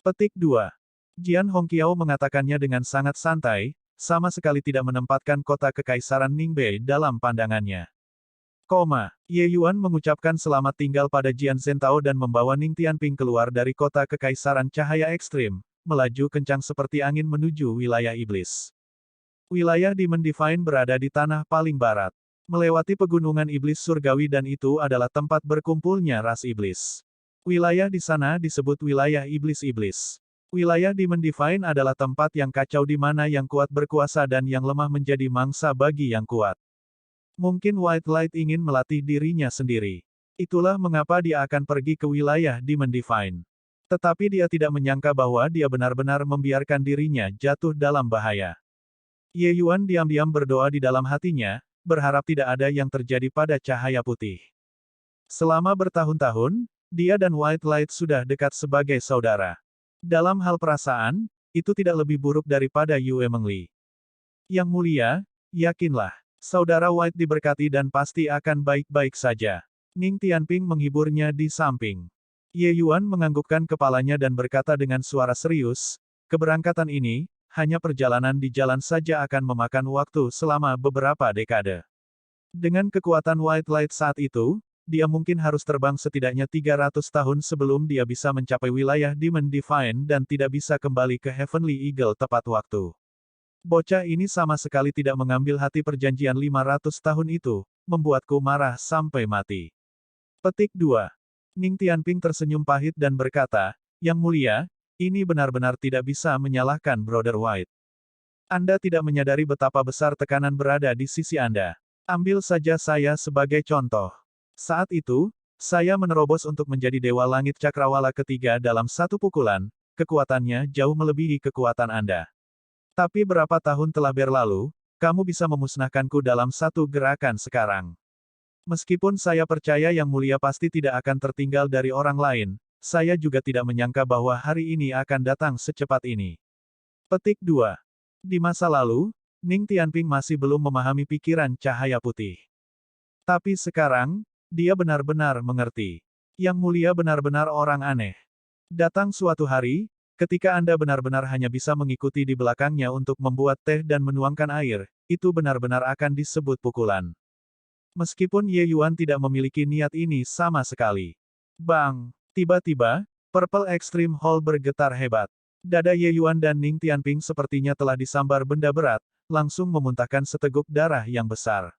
Petik 2. Jian Hongqiao mengatakannya dengan sangat santai, sama sekali tidak menempatkan kota Kekaisaran Ningbei dalam pandangannya. Ye Yuan mengucapkan selamat tinggal pada Jian Zhentao dan membawa Ning Tianping keluar dari kota Kekaisaran Cahaya Ekstrim, melaju kencang seperti angin menuju wilayah iblis. Wilayah Demon Divine berada di tanah paling barat. Melewati pegunungan iblis surgawi dan itu adalah tempat berkumpulnya ras iblis. Wilayah di sana disebut wilayah iblis-iblis. Wilayah Demon Divine adalah tempat yang kacau di mana yang kuat berkuasa dan yang lemah menjadi mangsa bagi yang kuat. Mungkin White Light ingin melatih dirinya sendiri. Itulah mengapa dia akan pergi ke wilayah Demon Divine. Tetapi dia tidak menyangka bahwa dia benar-benar membiarkan dirinya jatuh dalam bahaya. Ye Yuan diam-diam berdoa di dalam hatinya, berharap tidak ada yang terjadi pada cahaya putih. Selama bertahun-tahun, dia dan White Light sudah dekat sebagai saudara. Dalam hal perasaan, itu tidak lebih buruk daripada Yue Mengli. Yang mulia, yakinlah, saudara White diberkati dan pasti akan baik-baik saja. Ning Tianping menghiburnya di samping. Ye Yuan menganggukkan kepalanya dan berkata dengan suara serius, "Keberangkatan ini, hanya perjalanan di jalan saja akan memakan waktu selama beberapa dekade. Dengan kekuatan White Light saat itu, dia mungkin harus terbang setidaknya 300 tahun sebelum dia bisa mencapai wilayah Demon Divine dan tidak bisa kembali ke Heavenly Eagle tepat waktu." Bocah ini sama sekali tidak mengambil hati perjanjian 500 tahun itu, membuatku marah sampai mati. Petik 2. Ning Tianping tersenyum pahit dan berkata, "Yang mulia, ini benar-benar tidak bisa menyalahkan Brother White. Anda tidak menyadari betapa besar tekanan berada di sisi Anda. Ambil saja saya sebagai contoh. Saat itu, saya menerobos untuk menjadi Dewa Langit Cakrawala ketiga dalam satu pukulan, kekuatannya jauh melebihi kekuatan Anda. Tapi berapa tahun telah berlalu, kamu bisa memusnahkanku dalam satu gerakan sekarang. Meskipun saya percaya Yang Mulia pasti tidak akan tertinggal dari orang lain, saya juga tidak menyangka bahwa hari ini akan datang secepat ini." Petik 2. Di masa lalu, Ning Tianping masih belum memahami pikiran cahaya putih. Tapi sekarang, dia benar-benar mengerti. Yang Mulia benar-benar orang aneh. Datang suatu hari, ketika Anda benar-benar hanya bisa mengikuti di belakangnya untuk membuat teh dan menuangkan air, itu benar-benar akan disebut pukulan. Meskipun Ye Yuan tidak memiliki niat ini sama sekali. Bang! Tiba-tiba, Purple Extreme Hall bergetar hebat. Dada Ye Yuan dan Ning Tianping sepertinya telah disambar benda berat, langsung memuntahkan seteguk darah yang besar.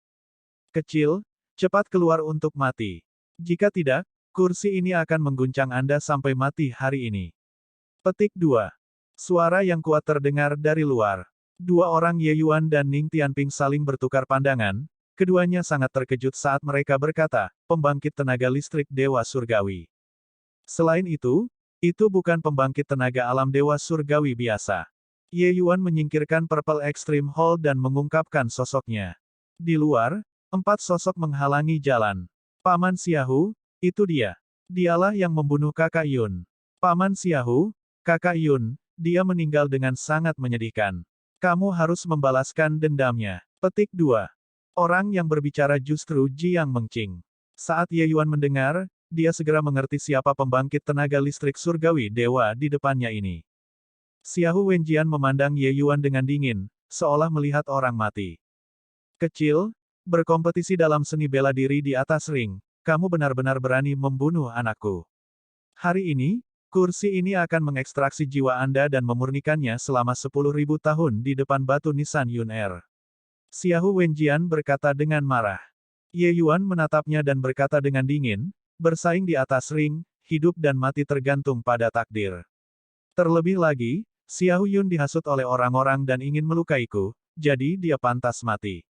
"Kecil, cepat keluar untuk mati. Jika tidak, kursi ini akan mengguncang Anda sampai mati hari ini." Petik 2. Suara yang kuat terdengar dari luar. Dua orang Ye Yuan dan Ning Tianping saling bertukar pandangan. Keduanya sangat terkejut saat mereka berkata, "Pembangkit tenaga listrik Dewa Surgawi." Selain itu bukan pembangkit tenaga alam Dewa Surgawi biasa. Ye Yuan menyingkirkan Purple Extreme Hall dan mengungkapkan sosoknya. Di luar, 4 sosok menghalangi jalan. "Paman Xiahou, itu dia. Dialah yang membunuh Kakak Yun. Paman Xiahou, Kakak Yun, dia meninggal dengan sangat menyedihkan. Kamu harus membalaskan dendamnya." Petik 2. Orang yang berbicara justru Jiang Mengqing. Saat Ye Yuan mendengar, dia segera mengerti siapa pembangkit tenaga listrik surgawi dewa di depannya ini. Xiahou Wenjian memandang Ye Yuan dengan dingin, seolah melihat orang mati. "Kecil, berkompetisi dalam seni bela diri di atas ring, kamu benar-benar berani membunuh anakku. Hari ini, kursi ini akan mengekstraksi jiwa Anda dan memurnikannya selama 10.000 tahun di depan batu nisan Yun Er." Xiahou Wenjian berkata dengan marah. Ye Yuan menatapnya dan berkata dengan dingin, bersaing di atas ring, hidup dan mati tergantung pada takdir. Terlebih lagi, Xiao Yun dihasut oleh orang-orang dan ingin melukaiku, jadi dia pantas mati.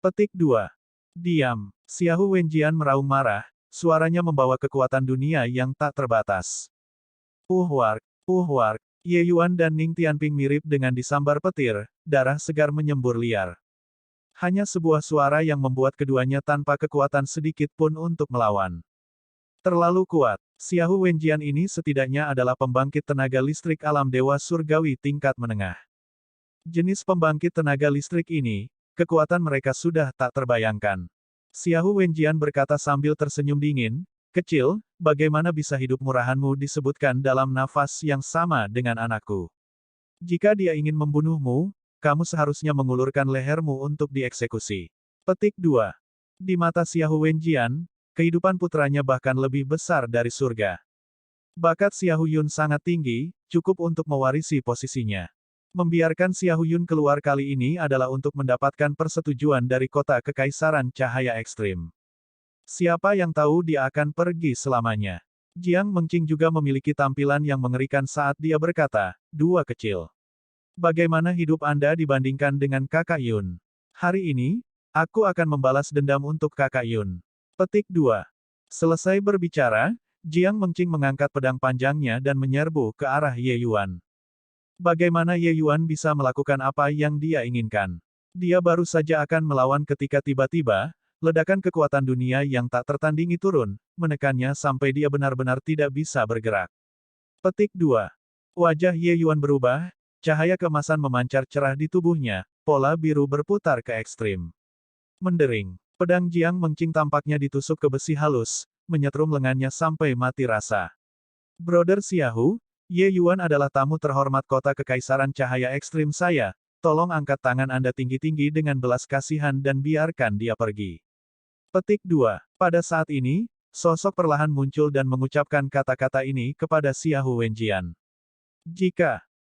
Petik 2. Diam. Xiao Wenjian meraung marah, suaranya membawa kekuatan dunia yang tak terbatas. Uhwark, uhwark. Ye Yuan dan Ning Tianping mirip dengan disambar petir, darah segar menyembur liar. Hanya sebuah suara yang membuat keduanya tanpa kekuatan sedikit pun untuk melawan. Terlalu kuat. Xiao Wenjian ini setidaknya adalah pembangkit tenaga listrik alam dewa surgawi tingkat menengah. Jenis pembangkit tenaga listrik ini, kekuatan mereka sudah tak terbayangkan. Xiao Wenjian berkata sambil tersenyum dingin, kecil, bagaimana bisa hidup murahanmu disebutkan dalam nafas yang sama dengan anakku? Jika dia ingin membunuhmu, kamu seharusnya mengulurkan lehermu untuk dieksekusi. Petik 2. Di mata Xiao Wenjian, kehidupan putranya bahkan lebih besar dari surga. Bakat Xiao Yun sangat tinggi, cukup untuk mewarisi posisinya. Membiarkan Xiao Yun keluar kali ini adalah untuk mendapatkan persetujuan dari kota kekaisaran cahaya ekstrim. Siapa yang tahu dia akan pergi selamanya. Jiang Mengqing juga memiliki tampilan yang mengerikan saat dia berkata, dua kecil. Bagaimana hidup Anda dibandingkan dengan Kakak Yun? Hari ini, aku akan membalas dendam untuk Kakak Yun. Petik 2. Selesai berbicara, Jiang Mengqing mengangkat pedang panjangnya dan menyerbu ke arah Ye Yuan. Bagaimana Ye Yuan bisa melakukan apa yang dia inginkan? Dia baru saja akan melawan ketika tiba-tiba, ledakan kekuatan dunia yang tak tertandingi turun, menekannya sampai dia benar-benar tidak bisa bergerak. Petik 2. Wajah Ye Yuan berubah, cahaya keemasan memancar cerah di tubuhnya, pola biru berputar ke ekstrim. Mendering, pedang Jiang Mengqing tampaknya ditusuk ke besi halus, menyetrum lengannya sampai mati rasa. Brother Xiao, Ye Yuan adalah tamu terhormat kota kekaisaran cahaya ekstrim saya, tolong angkat tangan Anda tinggi-tinggi dengan belas kasihan dan biarkan dia pergi. Petik 2. Pada saat ini, sosok perlahan muncul dan mengucapkan kata-kata ini kepada Xiao Wenjian. Jika